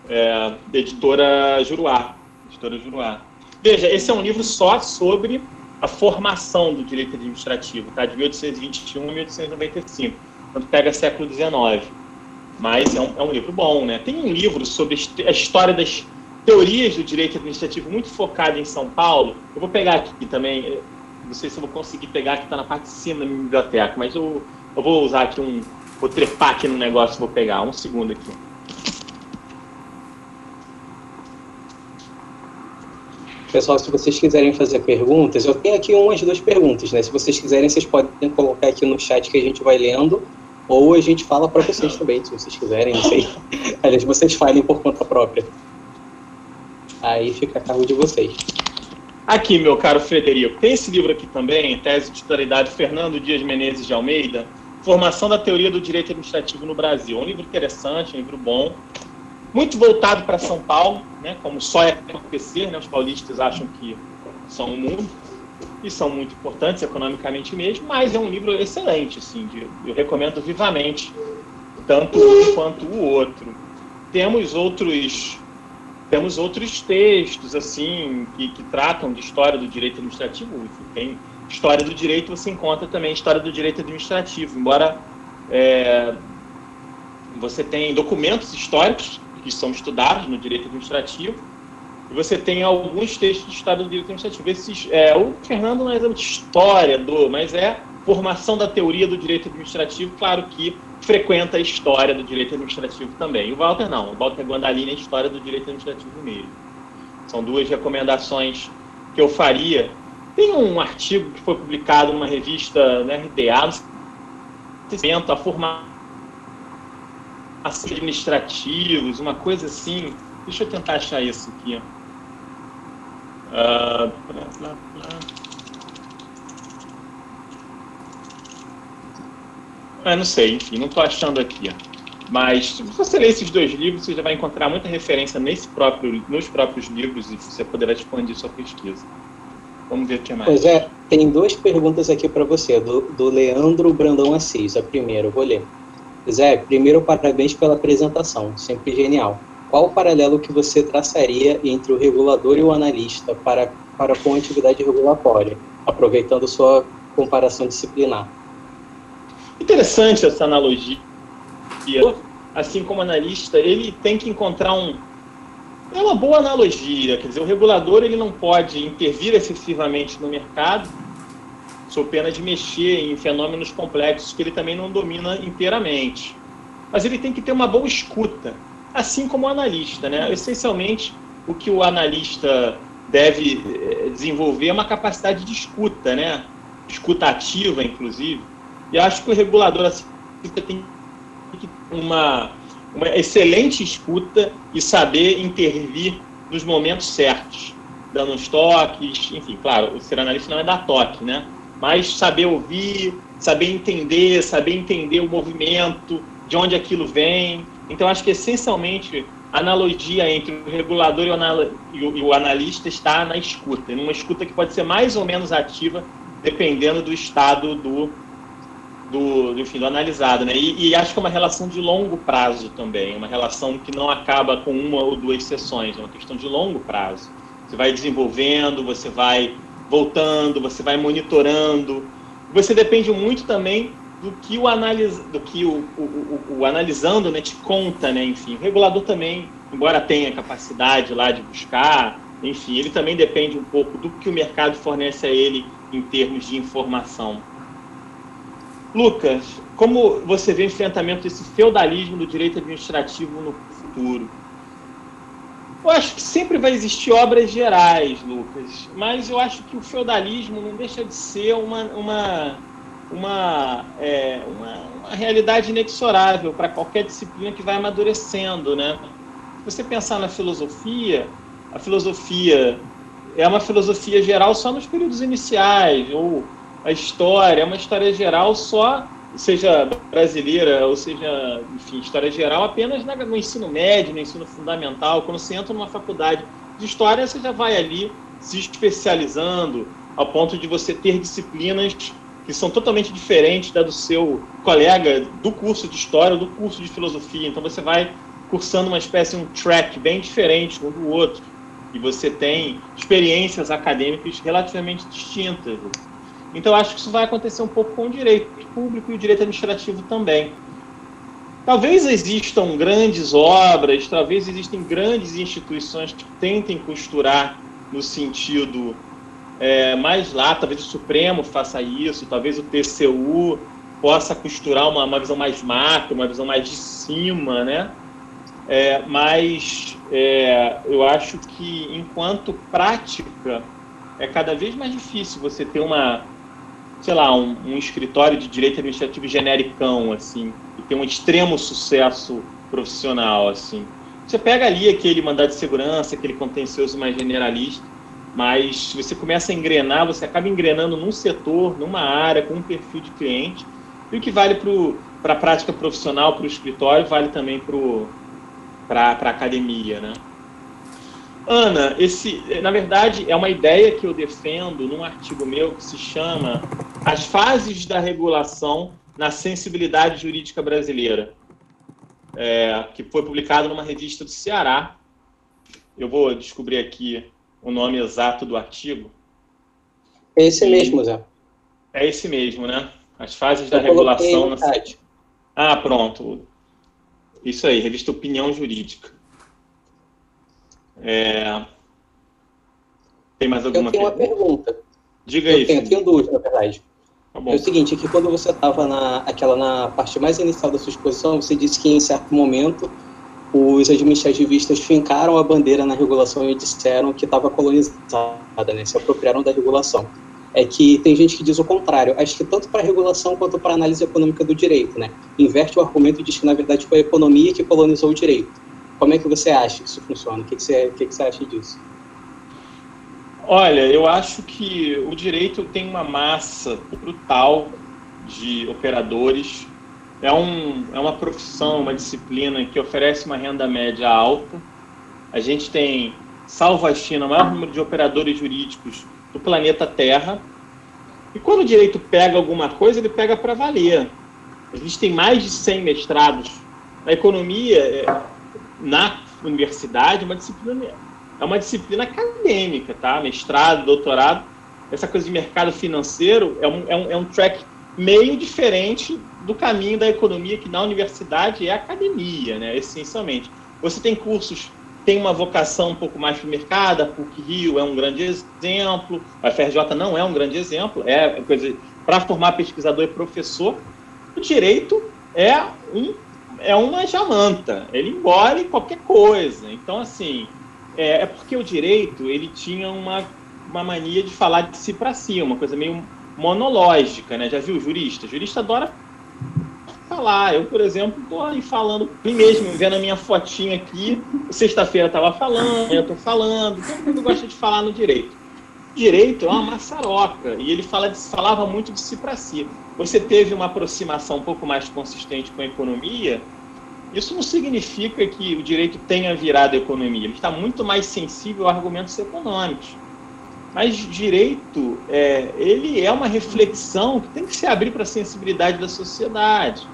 da editora Juruá. Veja, esse é um livro só sobre a formação do direito administrativo, tá? De 1821 a 1895, quando pega século XIX. Mas é um livro bom, né? Tem um livro sobre a história das teorias do direito administrativo muito focado em São Paulo. Eu vou pegar aqui também, não sei se eu vou conseguir pegar, que está na parte de cima da minha biblioteca, mas eu vou usar aqui vou trepar aqui no negócio e vou pegar. Um segundo aqui. Pessoal, se vocês quiserem fazer perguntas, eu tenho aqui umas 2 perguntas, né? Se vocês quiserem, vocês podem colocar aqui no chat que a gente vai lendo, ou a gente fala para vocês também, se vocês quiserem, não sei. Aliás, vocês falem por conta própria. Aí fica a cargo de vocês. Aqui, meu caro Frederico, tem esse livro aqui também, Tese de Titularidade, Fernando Dias Menezes de Almeida, Formação da Teoria do Direito Administrativo no Brasil. Um livro interessante, um livro bom, muito voltado para São Paulo, né, como só é acontecer, né, os paulistas acham que são o mundo, e são muito importantes economicamente mesmo, mas é um livro excelente, assim, eu recomendo vivamente, tanto um quanto o outro. Temos outros textos, assim, que tratam de história do direito administrativo. Tem história do direito, você encontra também história do direito administrativo, embora você tenha documentos históricos que são estudados no direito administrativo, e você tem alguns textos de história do direito administrativo. O Fernando não é exatamente história mas é formação da teoria do direito administrativo, claro que frequenta a história do direito administrativo também. E o Walter não, o Walter Guandalini é a história do direito administrativo mesmo. São 2 recomendações que eu faria. Tem um artigo que foi publicado numa revista na RDA, a formação administrativos, uma coisa assim. Deixa eu tentar achar isso aqui. Não sei, enfim, não estou achando aqui. Mas se você ler esses 2 livros, você já vai encontrar muita referência nos próprios livros e você poderá expandir sua pesquisa. Vamos ver o que mais. Pois tem 2 perguntas aqui para você, do Leandro Brandão Assis. A primeira, eu vou ler. Zé, primeiro, parabéns pela apresentação, sempre genial. qual o paralelo que você traçaria entre o regulador e o analista com a atividade regulatória, aproveitando sua comparação disciplinar? Interessante essa analogia. Assim como analista, ele tem que encontrar É uma boa analogia, quer dizer, o regulador ele não pode intervir excessivamente no mercado, sob pena de mexer em fenômenos complexos que ele também não domina inteiramente. Mas ele tem que ter uma boa escuta, assim como o analista, né? Essencialmente, o que o analista deve desenvolver é uma capacidade de escuta, né? Escuta ativa, inclusive. E acho que o regulador assim, tem uma excelente escuta e saber intervir nos momentos certos, dando uns toques, enfim, claro, o ser analista não é dar toque, né? Mas saber ouvir, saber entender o movimento, de onde aquilo vem. Então, acho que, essencialmente, a analogia entre o regulador e o analista está na escuta, numa escuta que pode ser mais ou menos ativa, dependendo do estado do analisado, né? E acho que é uma relação de longo prazo também, uma relação que não acaba com uma ou duas sessões, é uma questão de longo prazo. Você vai desenvolvendo, você vai voltando, você vai monitorando. Você depende muito também do que o analisando, né, te conta, né? Enfim, o regulador também, embora tenha capacidade lá de buscar, enfim, ele também depende um pouco do que o mercado fornece a ele em termos de informação. Lucas, como você vê o enfrentamento desse feudalismo do direito administrativo no futuro? Eu acho que sempre vai existir obras gerais, Lucas, mas eu acho que o feudalismo não deixa de ser uma realidade inexorável para qualquer disciplina que vai amadurecendo, né? Se você pensar na filosofia, a filosofia é uma filosofia geral só nos períodos iniciais, ou a história é uma história geral só, seja brasileira, ou seja, enfim, história geral apenas no ensino médio, no ensino fundamental. Quando você entra numa faculdade de história, você já vai ali se especializando ao ponto de você ter disciplinas que são totalmente diferentes da do seu colega do curso de história ou do curso de filosofia. Então você vai cursando uma espécie de um track bem diferente um do outro, e você tem experiências acadêmicas relativamente distintas. Então, acho que isso vai acontecer um pouco com o direito público e o direito administrativo também. Talvez existam grandes obras, talvez existem grandes instituições que tentem costurar no sentido mais lá, talvez o Supremo faça isso, talvez o TCU possa costurar uma visão mais macro, uma visão mais de cima, né? Mas eu acho que, enquanto prática, é cada vez mais difícil você ter um escritório de direito administrativo genericão, assim, e ter um extremo sucesso profissional, assim. Você pega ali aquele mandado de segurança, aquele contencioso mais generalista, mas se você começa a engrenar, você acaba engrenando num setor, numa área, com um perfil de cliente, e o que vale para a prática profissional, para o escritório, vale também para a academia, né? Ana, na verdade, é uma ideia que eu defendo num artigo meu que se chama As Fases da Regulação na Sensibilidade Jurídica Brasileira, que foi publicado numa revista do Ceará. Eu vou descobrir aqui o nome exato do artigo. É esse mesmo, Zé. É esse mesmo, né? As Fases da Regulação... Ah, pronto. Isso aí, revista Opinião Jurídica. Tem mais alguma pergunta? Eu tenho uma pergunta. Diga aí. Eu tenho duas, na verdade. Tá bom. É o seguinte, que quando você estava na parte mais inicial da sua exposição, você disse que em certo momento os administrativistas fincaram a bandeira na regulação e disseram que estava colonizada, né? Se apropriaram da regulação. É que tem gente que diz o contrário. Acho que tanto para a regulação quanto para a análise econômica do direito, né? Inverte o argumento e diz que, na verdade, foi a economia que colonizou o direito. Como é que você acha que isso funciona? O que você acha disso? Olha, eu acho que o direito tem uma massa brutal de operadores. É uma profissão, uma disciplina que oferece uma renda média alta. A gente tem, salvo a China, o maior número de operadores jurídicos do planeta Terra. E quando o direito pega alguma coisa, ele pega para valer. A gente tem mais de 100 mestrados. Na economia, na universidade é uma disciplina acadêmica, tá? Mestrado, doutorado, essa coisa de mercado financeiro é um track meio diferente do caminho da economia, que na universidade é academia, né? Essencialmente. Você tem cursos, tem uma vocação um pouco mais para o mercado, a PUC-Rio é um grande exemplo, a FRJ não é um grande exemplo, é coisa para formar pesquisador e professor. O direito é uma jamanta, ele engole qualquer coisa. Então, assim, é porque o direito, ele tinha uma mania de falar de si para si, uma coisa meio monológica, né? Já viu o jurista? O jurista adora falar. Eu, por exemplo, estou aí falando, mim mesmo, vendo a minha fotinha aqui, sexta-feira estava falando, eu estou falando, todo mundo gosta de falar no direito. O direito é uma maçaroca, e ele falava muito de si para si. Você teve uma aproximação um pouco mais consistente com a economia, isso não significa que o direito tenha virado economia, ele está muito mais sensível a argumentos econômicos. Mas direito, ele é uma reflexão que tem que se abrir para a sensibilidade da sociedade.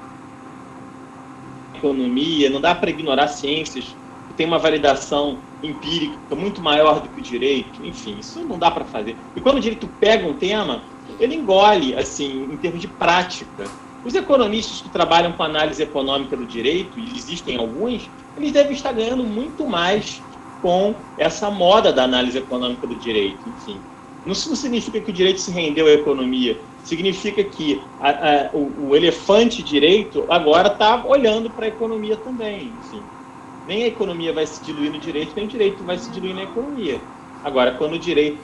Economia, não dá para ignorar ciências que tem uma validação empírica muito maior do que o direito. Enfim, isso não dá para fazer. E quando o direito pega um tema, ele engole, assim, em termos de prática. Os economistas que trabalham com análise econômica do direito, e existem alguns, eles devem estar ganhando muito mais com essa moda da análise econômica do direito, enfim. Isso não significa que o direito se rendeu à economia, significa que o elefante direito agora está olhando para a economia também, enfim. Nem a economia vai se diluir no direito, nem o direito vai se diluir na economia. Agora, quando o direito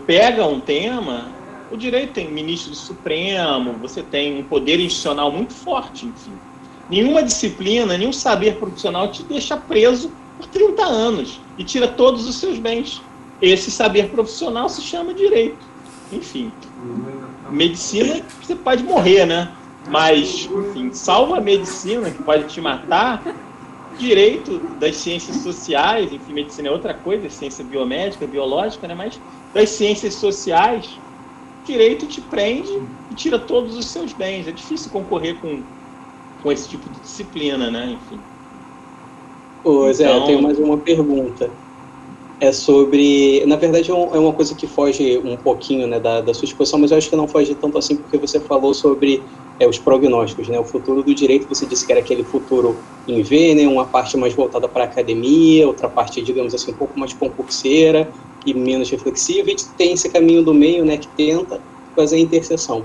pega um tema, o direito tem ministro do Supremo, você tem um poder institucional muito forte, enfim. Nenhuma disciplina, nenhum saber profissional te deixa preso por 30 anos e tira todos os seus bens. Esse saber profissional se chama direito. Enfim, medicina, você pode morrer, né? Mas, enfim, salvo a medicina, que pode te matar, direito das ciências sociais, enfim, medicina é outra coisa, ciência biomédica, biológica, né? Mas das ciências sociais, direito te prende e tira todos os seus bens. É difícil concorrer com esse tipo de disciplina, né? Enfim. Ô, Zé, eu tenho mais uma pergunta. É sobre... Na verdade, é uma coisa que foge um pouquinho, né, da sua exposição, mas eu acho que não foge tanto assim, porque você falou sobre os prognósticos, né? O futuro do direito, você disse que era aquele futuro em V, né? Uma parte mais voltada para a academia, outra parte, digamos assim, um pouco mais concurseira e menos reflexiva, e tem esse caminho do meio, né, que tenta fazer a interseção.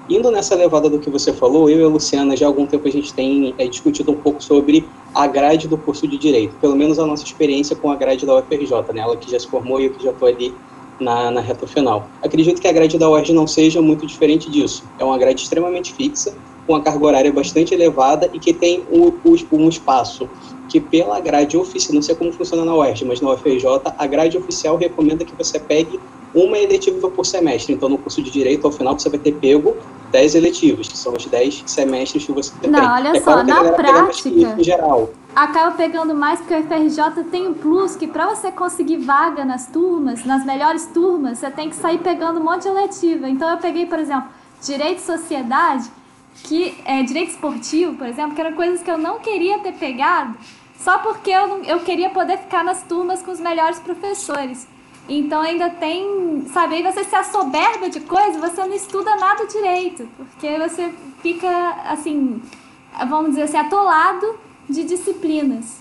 Indo nessa levada do que você falou, eu e a Luciana, já há algum tempo a gente tem discutido um pouco sobre a grade do curso de Direito, pelo menos a nossa experiência com a grade da UFRJ, né? Ela que já se formou e eu que já estou ali na reta final. Acredito que a grade da UERJ não seja muito diferente disso. É uma grade extremamente fixa, com uma carga horária bastante elevada e que tem um espaço que pela grade oficial, não sei como funciona na UERJ, mas na UFRJ, a grade oficial recomenda que você pegue uma eletiva por semestre. Então, no curso de Direito, ao final, você vai ter pego 10 eletivas, que são os 10 semestres que você tem. Não, olha só, na prática, em geral, acaba pegando mais, porque o FRJ tem um plus que para você conseguir vaga nas turmas, nas melhores turmas, você tem que sair pegando um monte de eletiva. Então, eu peguei, por exemplo, Direito e Sociedade, Direito Esportivo, por exemplo, que eram coisas que eu não queria ter pegado, só porque eu queria poder ficar nas turmas com os melhores professores. Então ainda tem, sabe, aí você se assoberba de coisa, você não estuda nada direito, porque você fica, assim, vamos dizer assim, atolado de disciplinas.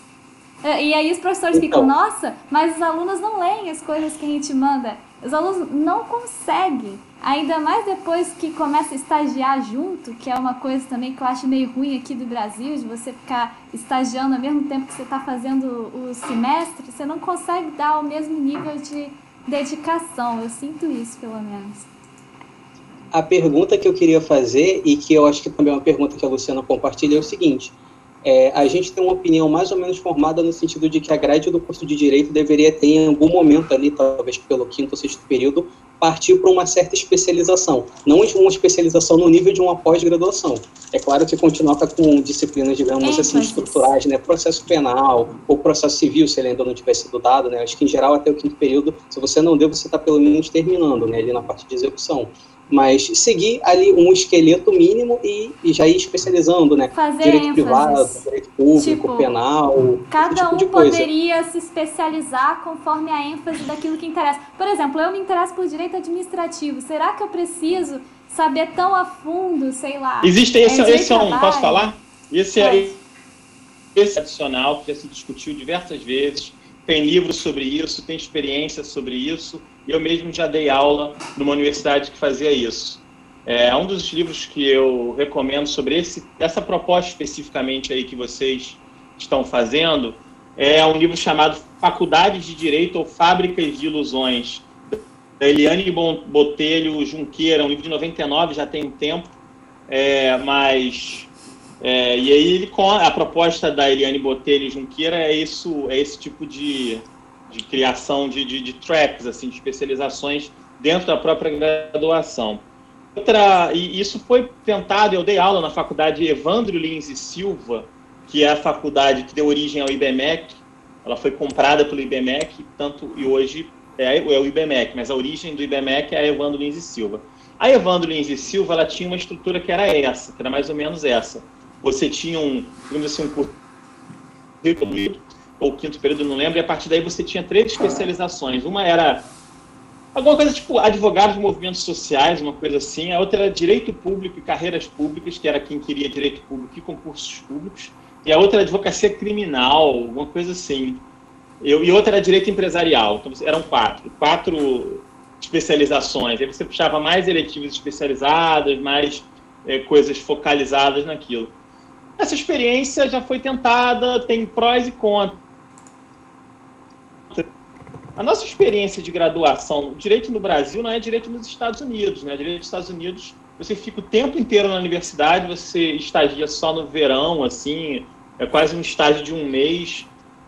E aí os professores ficam, nossa, mas os alunos não leem as coisas que a gente manda. Os alunos não conseguem, ainda mais depois que começa a estagiar junto, que é uma coisa também que eu acho meio ruim aqui do Brasil, de você ficar estagiando ao mesmo tempo que você está fazendo o semestre, você não consegue dar o mesmo nível de dedicação. Eu sinto isso, pelo menos. A pergunta que eu queria fazer, e que eu acho que também é uma pergunta que a Luciana compartilha, é o seguinte: a gente tem uma opinião mais ou menos formada no sentido de que a grade do curso de Direito deveria ter, em algum momento ali, talvez pelo 5º ou 6º período, partir para uma certa especialização. Não uma especialização no nível de uma pós-graduação. É claro que continuar com disciplinas, digamos assim, estruturais, né? Processo penal ou processo civil, se ele ainda não tiver sido dado, né? Acho que, em geral, até o 5º período, se você não deu, você está pelo menos terminando, né? Ali na parte de execução. mas seguir ali um esqueleto mínimo e já ir especializando, né? Fazer direito ênfases. Privado, direito público, Tipo, penal, cada esse tipo de um coisa. poderia se especializar conforme a ênfase daquilo que interessa. Por exemplo, eu me interesso por direito administrativo. Será que eu preciso saber tão a fundo, sei lá? Existe esse é um, trabalho? posso falar? Esse Pode. é adicional, que já se discutiu diversas vezes. Tem livros sobre isso, tem experiência sobre isso. Eu mesmo já dei aula numa universidade que fazia isso. Um dos livros que eu recomendo sobre essa proposta especificamente aí que vocês estão fazendo é um livro chamado Faculdades de Direito ou Fábricas de Ilusões, da Eliane Botelho Junqueira, um livro de 99, já tem um tempo, e aí a proposta da Eliane Botelho Junqueira é esse tipo de criação de tracks, assim, de especializações dentro da própria graduação. E isso foi tentado, eu dei aula na faculdade Evandro Lins e Silva, que é a faculdade que deu origem ao IBMEC. Ela foi comprada pelo IBMEC, e hoje é o IBMEC, mas a origem do IBMEC é a Evandro Lins e Silva. A Evandro Lins e Silva, ela tinha uma estrutura que era mais ou menos essa. Você tinha digamos assim, um curso ou quinto período, não lembro, e a partir daí você tinha 3 especializações. Uma era alguma coisa tipo advogados de movimentos sociais, uma coisa assim. A outra era direito público e carreiras públicas, que era quem queria direito público e concursos públicos. E a outra era advocacia criminal, uma coisa assim. E outra era direito empresarial. Então eram 4 especializações. Aí você puxava mais eletivas especializadas, mais coisas focalizadas naquilo. Essa experiência já foi tentada, tem prós e contras. A nossa experiência de graduação, direito no Brasil não é direito nos Estados Unidos, né? Direito nos Estados Unidos, você fica o tempo inteiro na universidade, você estagia só no verão, assim, é quase um estágio de 1 mês.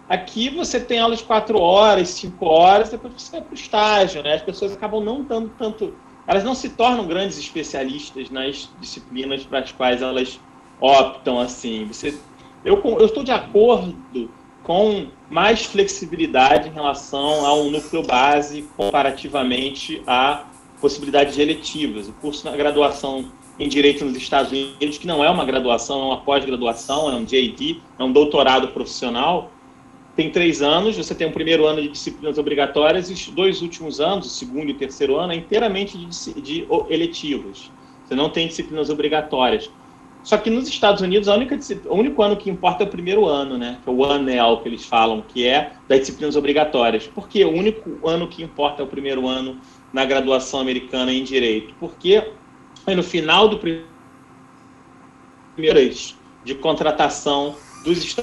Aqui você tem aula de 4 horas, 5 horas, depois você vai para o estágio, né? As pessoas acabam não dando tanto... Elas não se tornam grandes especialistas nas disciplinas para as quais elas optam, assim. Eu estou de acordo com mais flexibilidade em relação a um núcleo base comparativamente à possibilidade de eletivas. O curso na graduação em Direito nos Estados Unidos, que não é uma graduação, é uma pós-graduação, é um JD, é um doutorado profissional, tem 3 anos, você tem o primeiro ano de disciplinas obrigatórias e os 2 últimos anos, o segundo e o terceiro ano, é inteiramente de eletivas. Você não tem disciplinas obrigatórias. Só que nos Estados Unidos, o único ano que importa é o primeiro ano, né? Que é o ANEL, que eles falam, que é das disciplinas obrigatórias. Por que o único ano que importa é o primeiro ano na graduação americana em Direito? Porque no final do primeiro de contratação dos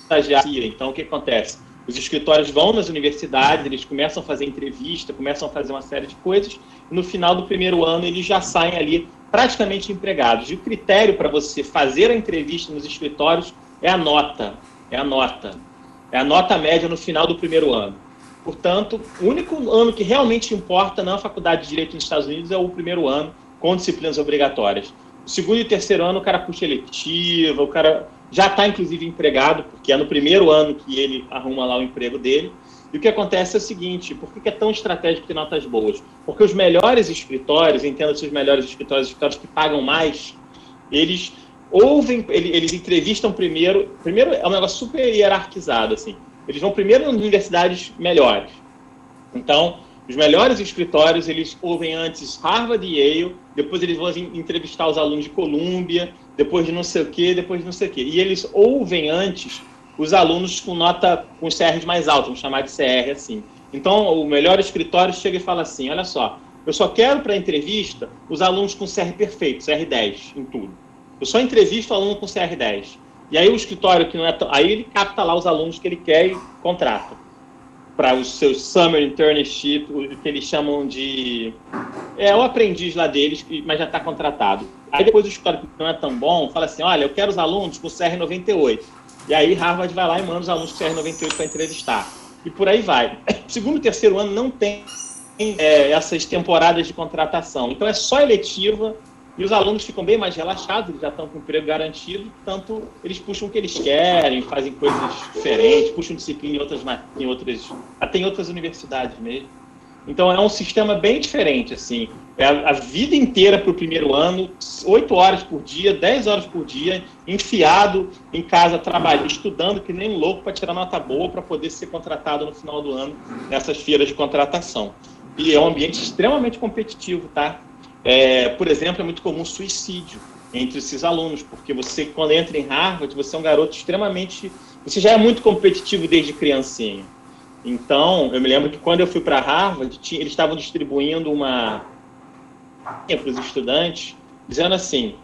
estagiários. Então, o que acontece? Os escritórios vão nas universidades, eles começam a fazer entrevista, começam a fazer uma série de coisas, e no final do primeiro ano eles já saem ali praticamente empregados. E o critério para você fazer a entrevista nos escritórios é a nota. É a nota média no final do primeiro ano. Portanto, o único ano que realmente importa na faculdade de Direito nos Estados Unidos é o primeiro ano, com disciplinas obrigatórias. O segundo e terceiro ano o cara puxa eletiva, o cara já está, inclusive, empregado, porque é no primeiro ano que ele arruma lá o emprego dele. E o que acontece é o seguinte, por que é tão estratégico ter notas boas? Porque os melhores escritórios, entenda-se os melhores escritórios que pagam mais, eles entrevistam primeiro é um negócio super hierarquizado, assim. Eles vão primeiro nas universidades melhores. Então, os melhores escritórios, eles ouvem antes Harvard e Yale, depois eles vão entrevistar os alunos de Columbia, depois de não sei o quê, depois de não sei o quê. E eles ouvem antes os alunos com os CRs mais altos, vamos chamar de CR assim. Então, o melhor escritório chega e fala assim, olha só, eu só quero para a entrevista os alunos com CR perfeito, CR 10 em tudo. Eu só entrevisto o aluno com CR 10. E aí o escritório que não é tão... Aí ele capta lá os alunos que ele quer e contrata para os seus summer internship, o que eles chamam de... o aprendiz lá deles, mas já está contratado. Aí depois o escritório que não é tão bom fala assim, olha, eu quero os alunos com CR 98. E aí Harvard vai lá e manda os alunos com CR 98 para entrevistar. E por aí vai. Segundo e terceiro ano não tem essas temporadas de contratação. Então é só eletiva e os alunos ficam bem mais relaxados, eles já estão com o emprego garantido, portanto eles puxam o que eles querem, fazem coisas diferentes, puxam disciplina até em outras universidades mesmo. Então é um sistema bem diferente, assim. É a vida inteira para o primeiro ano, 8 horas por dia, 10 horas por dia, enfiado em casa, trabalhando, estudando que nem louco para tirar nota boa para poder ser contratado no final do ano nessas feiras de contratação. E é um ambiente extremamente competitivo, tá? Por exemplo, é muito comum suicídio entre esses alunos, porque você, quando entra em Harvard, você é um garoto extremamente... Você já é muito competitivo desde criancinha. Então, eu me lembro que quando eu fui para Harvard, eles estavam distribuindo uma para os estudantes, dizendo assim,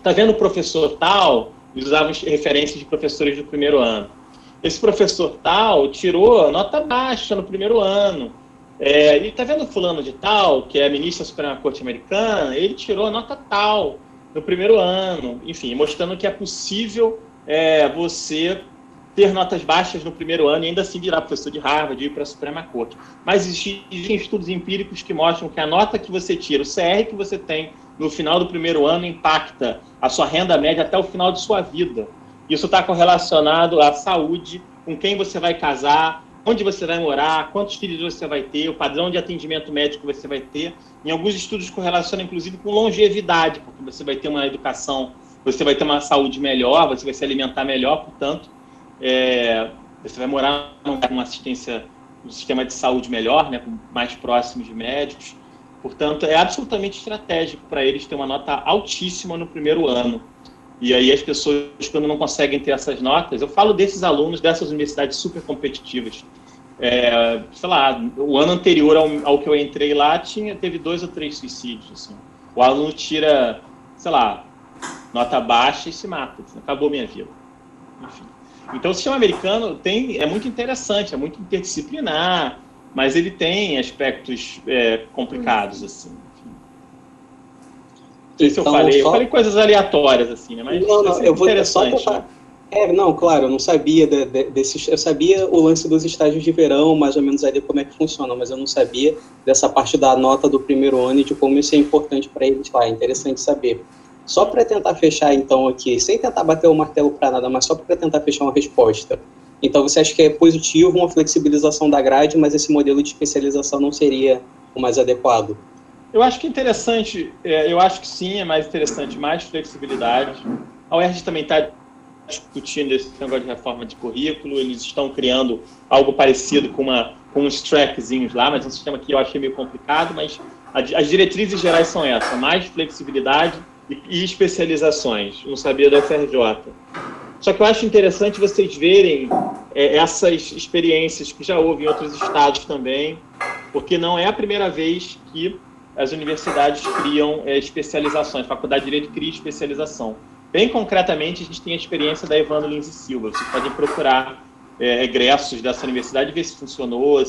tá vendo o professor tal? Eles usavam referências de professores do primeiro ano. Esse professor tal tirou nota baixa no primeiro ano. E tá vendo fulano de tal, que é ministro da Suprema Corte Americana? Ele tirou nota tal no primeiro ano. Enfim, mostrando que é possível você ter notas baixas no primeiro ano e ainda assim virar professor de Harvard e ir para a Suprema Corte. Mas existem estudos empíricos que mostram que a nota que você tira, o CR que você tem no final do primeiro ano impacta a sua renda média até o final de sua vida. Isso está correlacionado à saúde, com quem você vai casar, onde você vai morar, quantos filhos você vai ter, o padrão de atendimento médico que você vai ter. Em alguns estudos correlaciona, inclusive, com longevidade, porque você vai ter uma educação, você vai ter uma saúde melhor, você vai se alimentar melhor, portanto, você vai morar numa assistência, um sistema de saúde melhor, né, mais próximo de médicos. Portanto, é absolutamente estratégico para eles ter uma nota altíssima no primeiro ano. E aí as pessoas, quando não conseguem ter essas notas, eu falo desses alunos dessas universidades super competitivas. Sei lá, o ano anterior ao que eu entrei lá, teve 2 ou 3 suicídios. Assim. O aluno tira, sei lá, nota baixa e se mata. Assim, acabou minha vida. Enfim. Então, o sistema americano é muito interessante, é muito interdisciplinar, mas ele tem aspectos complicados, assim. Isso então, eu falei coisas aleatórias, assim, né? Mas não, eu vou só botar... Não, claro, eu não sabia desses... Eu sabia o lance dos estágios de verão, mais ou menos ali como é que funciona, mas eu não sabia dessa parte da nota do primeiro ano e de como isso é importante para eles lá. É interessante saber. Só para tentar fechar, então, aqui, sem tentar bater o martelo para nada, mas só para tentar fechar uma resposta. Então, você acha que é positivo uma flexibilização da grade, mas esse modelo de especialização não seria o mais adequado? Eu acho que é interessante, eu acho que sim, é mais interessante, mais flexibilidade. A UERJ também está discutindo esse negócio de reforma de currículo, eles estão criando algo parecido com uns trackzinhos lá, mas é um sistema que eu achei meio complicado, mas as diretrizes gerais são essas, mais flexibilidade e especializações, não sabia da UFRJ. Só que eu acho interessante vocês verem essas experiências que já houve em outros estados também, porque não é a primeira vez que as universidades criam especializações, a Faculdade de Direito cria especialização. Bem concretamente, a gente tem a experiência da Evandro Lins e Silva. Vocês podem procurar egressos dessa universidade e ver se funcionou,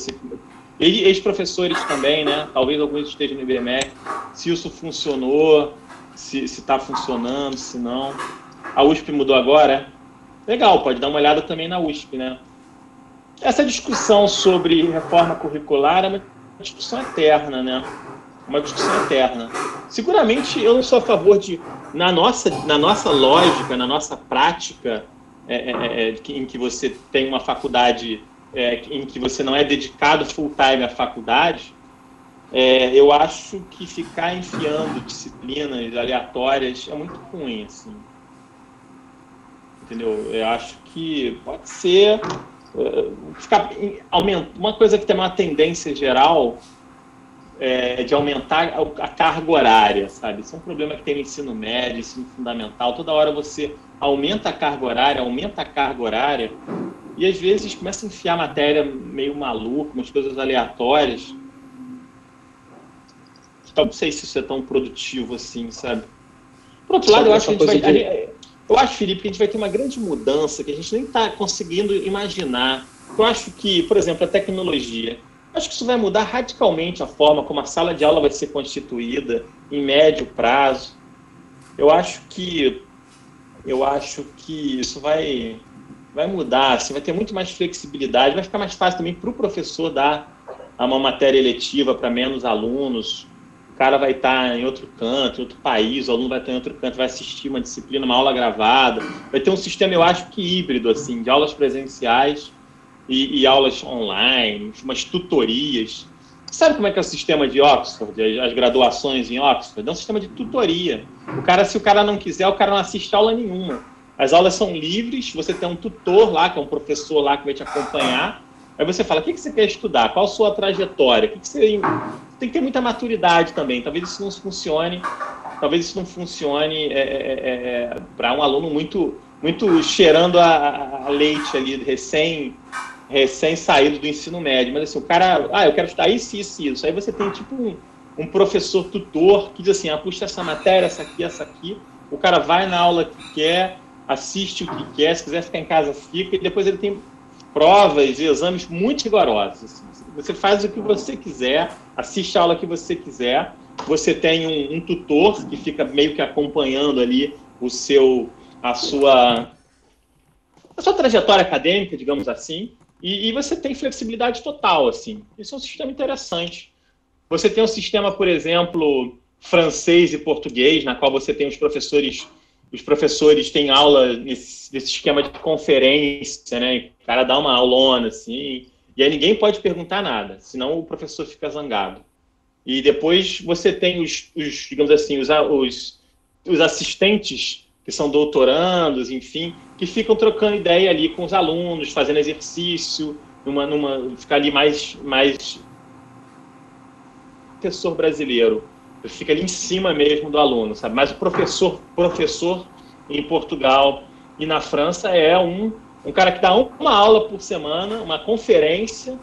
ex-professores também, né? Talvez alguns estejam no IBMEC, se isso funcionou, se está funcionando, se não. A USP mudou agora? Legal, pode dar uma olhada também na USP, né? Essa discussão sobre reforma curricular é uma discussão eterna, né? Uma discussão eterna. Seguramente eu não sou a favor de, na nossa lógica, na nossa prática, em que você tem uma faculdade, em que você não é dedicado full time à faculdade, eu acho que ficar enfiando disciplinas aleatórias é muito ruim, assim. Entendeu? Eu acho que pode ser uma coisa que tem uma tendência geral de aumentar a carga horária, sabe? Isso é um problema que tem no ensino médio, ensino fundamental. Toda hora você aumenta a carga horária, e às vezes começa a enfiar matéria meio maluca, umas coisas aleatórias. Não sei se isso é tão produtivo assim, sabe? Por outro lado, eu acho que eu acho, Felipe, que a gente vai ter uma grande mudança que a gente nem está conseguindo imaginar. Eu acho que, por exemplo, a tecnologia, acho que isso vai mudar radicalmente a forma como a sala de aula vai ser constituída em médio prazo. Eu acho que isso vai mudar, assim, vai ter muito mais flexibilidade, vai ficar mais fácil também para o professor dar uma matéria eletiva para menos alunos. O cara vai estar em outro canto, em outro país, o aluno vai estar em outro canto, vai assistir uma disciplina, uma aula gravada. Vai ter um sistema, eu acho que híbrido, assim, de aulas presenciais e aulas online, umas tutorias. Sabe como é que é o sistema de Oxford, as graduações em Oxford? É um sistema de tutoria. Se o cara não quiser, o cara não assiste aula nenhuma. As aulas são livres, você tem um tutor lá, que é um professor lá que vai te acompanhar. Aí você fala, o que você quer estudar? Qual a sua trajetória? Tem que ter muita maturidade também. Talvez isso não funcione para um aluno muito cheirando a leite ali, recém saído do ensino médio. Mas assim, o cara, eu quero estudar isso. Aí você tem tipo um professor tutor que diz assim, puxa essa matéria, essa aqui. O cara vai na aula que quer, assiste o que quer, se quiser ficar em casa, fica, e depois ele tem provas e exames muito rigorosos. Assim. Você faz o que você quiser, assiste a aula que você quiser, você tem um tutor que fica meio que acompanhando ali a sua trajetória acadêmica, digamos assim, e você tem flexibilidade total, assim. Isso é um sistema interessante. Você tem um sistema, por exemplo, francês e português, na qual você tem os professores têm aula nesse esquema de conferência, né? O cara dá uma aulona, assim, e aí ninguém pode perguntar nada, senão o professor fica zangado. E depois você tem digamos assim, os assistentes, que são doutorandos, enfim, que ficam trocando ideia ali com os alunos, fazendo exercício, ficar ali mais professor brasileiro. Fica ali em cima mesmo do aluno, sabe? Mas o professor em Portugal e na França é um cara que dá uma aula por semana, uma conferência,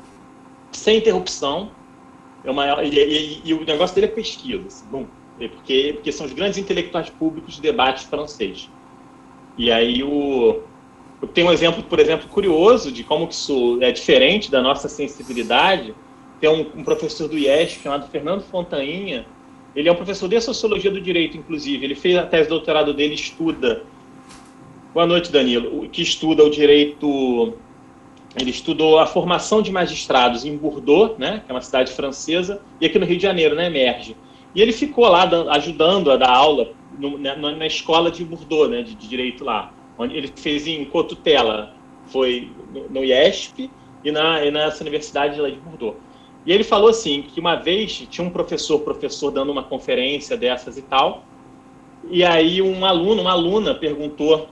sem interrupção, e o negócio dele é pesquisa, assim, porque são os grandes intelectuais públicos de debate francês. E aí eu tenho um exemplo, por exemplo, curioso de como que isso é diferente da nossa sensibilidade. Tem um professor do IESP chamado Fernando Fontainha. Ele é um professor de Sociologia do Direito, inclusive. Ele fez a tese de doutorado dele, Boa noite, Danilo. Que estuda o direito... Ele estudou a formação de magistrados em Bordeaux, né, que é uma cidade francesa, e aqui no Rio de Janeiro, na Emerge. E ele ficou lá ajudando a dar aula na escola de Bordeaux, né, de direito lá. Onde ele fez em cotutela. Foi no IESP e nessa universidade lá de Bordeaux. E ele falou assim, que uma vez tinha um professor dando uma conferência dessas e tal, e aí uma aluna perguntou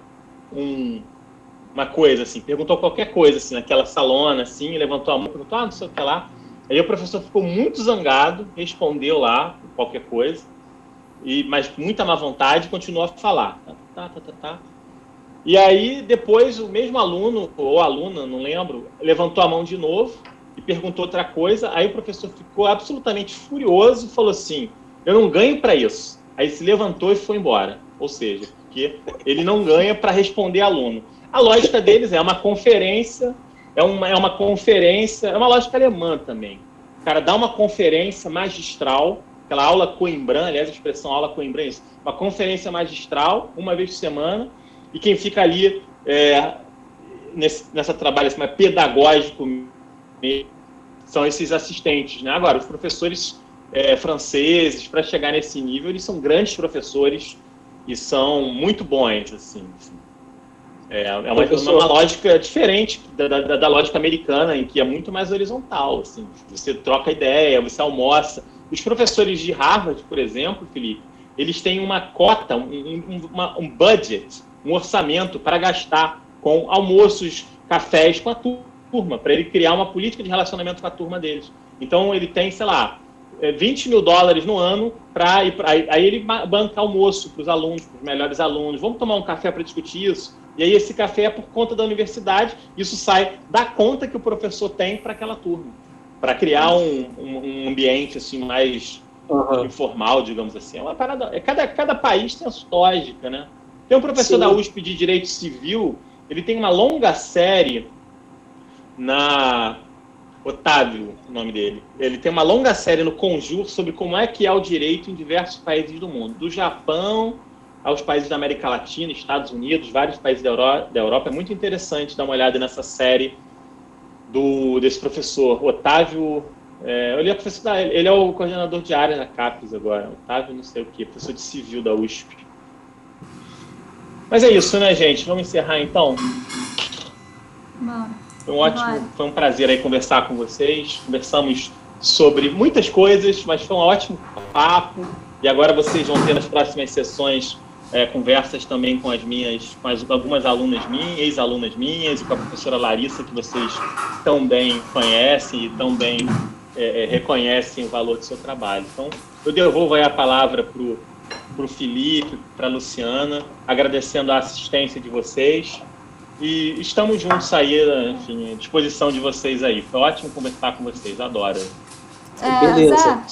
uma coisa, assim, perguntou qualquer coisa, assim, naquela salona, assim, levantou a mão, perguntou, não sei o que lá. Aí o professor ficou muito zangado, respondeu lá qualquer coisa, mas com muita má vontade, continuou a falar. Tá. E aí, depois, o mesmo aluno, ou aluna, não lembro, levantou a mão de novo, e perguntou outra coisa, aí o professor ficou absolutamente furioso e falou assim, eu não ganho para isso. Aí se levantou e foi embora. Ou seja, porque ele não ganha para responder aluno. A lógica deles é uma conferência, é uma lógica alemã também. O cara dá uma conferência magistral, aquela aula Coimbra, aliás, a expressão aula Coimbra é isso, uma conferência magistral, uma vez por semana, e quem fica ali nessa trabalho assim, mais pedagógico são esses assistentes, né? Agora, os professores franceses, para chegar nesse nível, eles são grandes professores e são muito bons, assim. É uma lógica diferente da lógica americana, em que é muito mais horizontal, assim. Você troca ideia, você almoça. Os professores de Harvard, por exemplo, Felipe, eles têm uma cota, um budget, um orçamento para gastar com almoços, cafés com a turma, para ele criar uma política de relacionamento com a turma deles. Então, ele tem, sei lá, $20 mil no ano para aí ele banca almoço para os alunos, para os melhores alunos. Vamos tomar um café para discutir isso? E aí esse café é por conta da universidade, isso sai da conta que o professor tem para aquela turma, para criar um ambiente assim, mais informal, digamos assim. É uma parada, cada país tem a sua lógica, né? Tem um professor da USP de Direito Civil, ele tem uma longa série Otávio, o nome dele. Ele tem uma longa série no Conjur sobre como é que é o direito em diversos países do mundo. Do Japão aos países da América Latina, Estados Unidos, vários países da Europa. É muito interessante dar uma olhada nessa série desse professor, Otávio. Ele é o coordenador de área da CAPES agora. Otávio não sei o quê, professor de civil da USP. Mas é isso, né, gente? Vamos encerrar, então? Bora. Foi um prazer aí conversar com vocês. Conversamos sobre muitas coisas, mas foi um ótimo papo. E agora vocês vão ter nas próximas sessões conversas também com algumas alunas minhas, ex-alunas minhas, e com a professora Larissa, que vocês tão bem conhecem e tão bem reconhecem o valor do seu trabalho. Então, eu devolvo aí a palavra para o Felipe, para a Luciana, agradecendo a assistência de vocês. E estamos juntos aí, enfim, à disposição de vocês aí. Foi ótimo conversar com vocês, adoro. Beleza.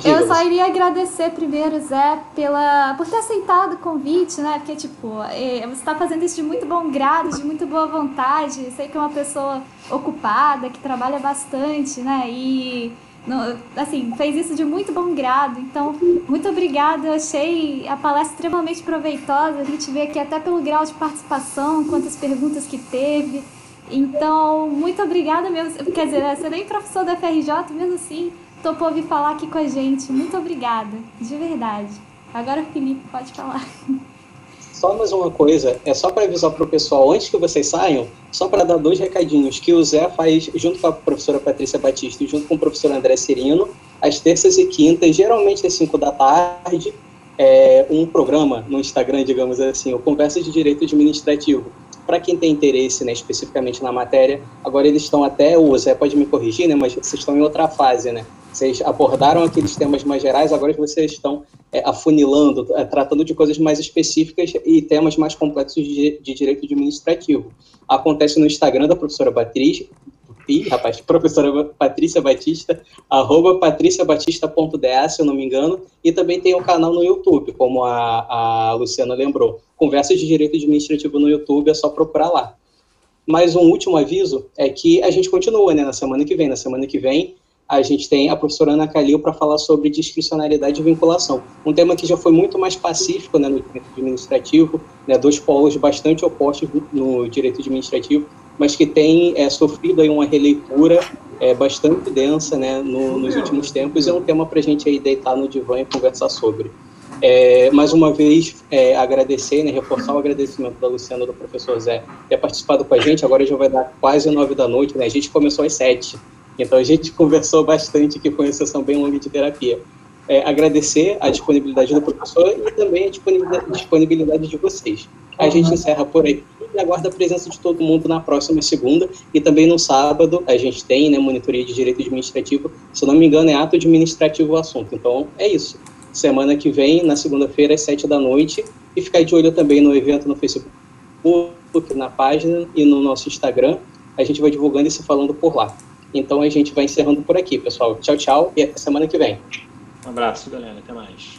Eu só iria agradecer primeiro, Zé, por ter aceitado o convite, né? Porque, tipo, você está fazendo isso de muito bom grado, de muito boa vontade. Sei que é uma pessoa ocupada, que trabalha bastante, né? E, assim, fez isso de muito bom grado. Então, muito obrigada. Eu achei a palestra extremamente proveitosa. A gente vê aqui até pelo grau de participação, quantas perguntas que teve. Então, muito obrigada mesmo. Quer dizer, você nem professor da FRJ, mesmo assim, topou vir falar aqui com a gente. Muito obrigada, de verdade. Agora o Felipe pode falar. Só mais uma coisa, é só para avisar para o pessoal, antes que vocês saiam, só para dar 2 recadinhos, que o Zé faz, junto com a professora Patrícia Batista e junto com o professor André Cirino, às terças e quintas, geralmente às 5 da tarde, um programa no Instagram, digamos assim, o Conversa de Direito Administrativo. Para quem tem interesse, né, especificamente na matéria, agora eles estão o Zé pode me corrigir, né, mas vocês estão em outra fase, né? Vocês abordaram aqueles temas mais gerais, agora vocês estão afunilando, tratando de coisas mais específicas e temas mais complexos de direito administrativo. Acontece no Instagram da professora professora Patrícia Batista, @patriciabatista.da, se eu não me engano, e também tem um canal no YouTube, como a Luciana lembrou. Conversas de Direito Administrativo no YouTube, é só procurar lá. Mas um último aviso é que a gente continua, né, na semana que vem. Na semana que vem, a gente tem a professora Ana Calil para falar sobre discricionariedade e vinculação. Um tema que já foi muito mais pacífico, né, no direito administrativo, né, 2 polos bastante opostos no direito administrativo, mas que tem sofrido aí uma releitura bastante densa, né, nos últimos tempos, e é um tema para a gente aí deitar no divã e conversar sobre. Mais uma vez, agradecer, né, reforçar o agradecimento da Luciana e do professor Zé ter participado com a gente. Agora já vai dar quase 9 da noite, né, a gente começou às 7, então a gente conversou bastante, que foi uma sessão bem longa de terapia. Agradecer a disponibilidade do professor e também a disponibilidade de vocês. A gente encerra por aí e aguarda a presença de todo mundo na próxima segunda, e também no sábado a gente tem, né, monitoria de direito administrativo, se eu não me engano é ato administrativo o assunto. Então é isso, semana que vem, na segunda-feira às 7 da noite, e ficar de olho também no evento no Facebook, na página e no nosso Instagram, a gente vai divulgando e se falando por lá. Então a gente vai encerrando por aqui, pessoal. Tchau, tchau, e até semana que vem. Um abraço, galera. Até mais.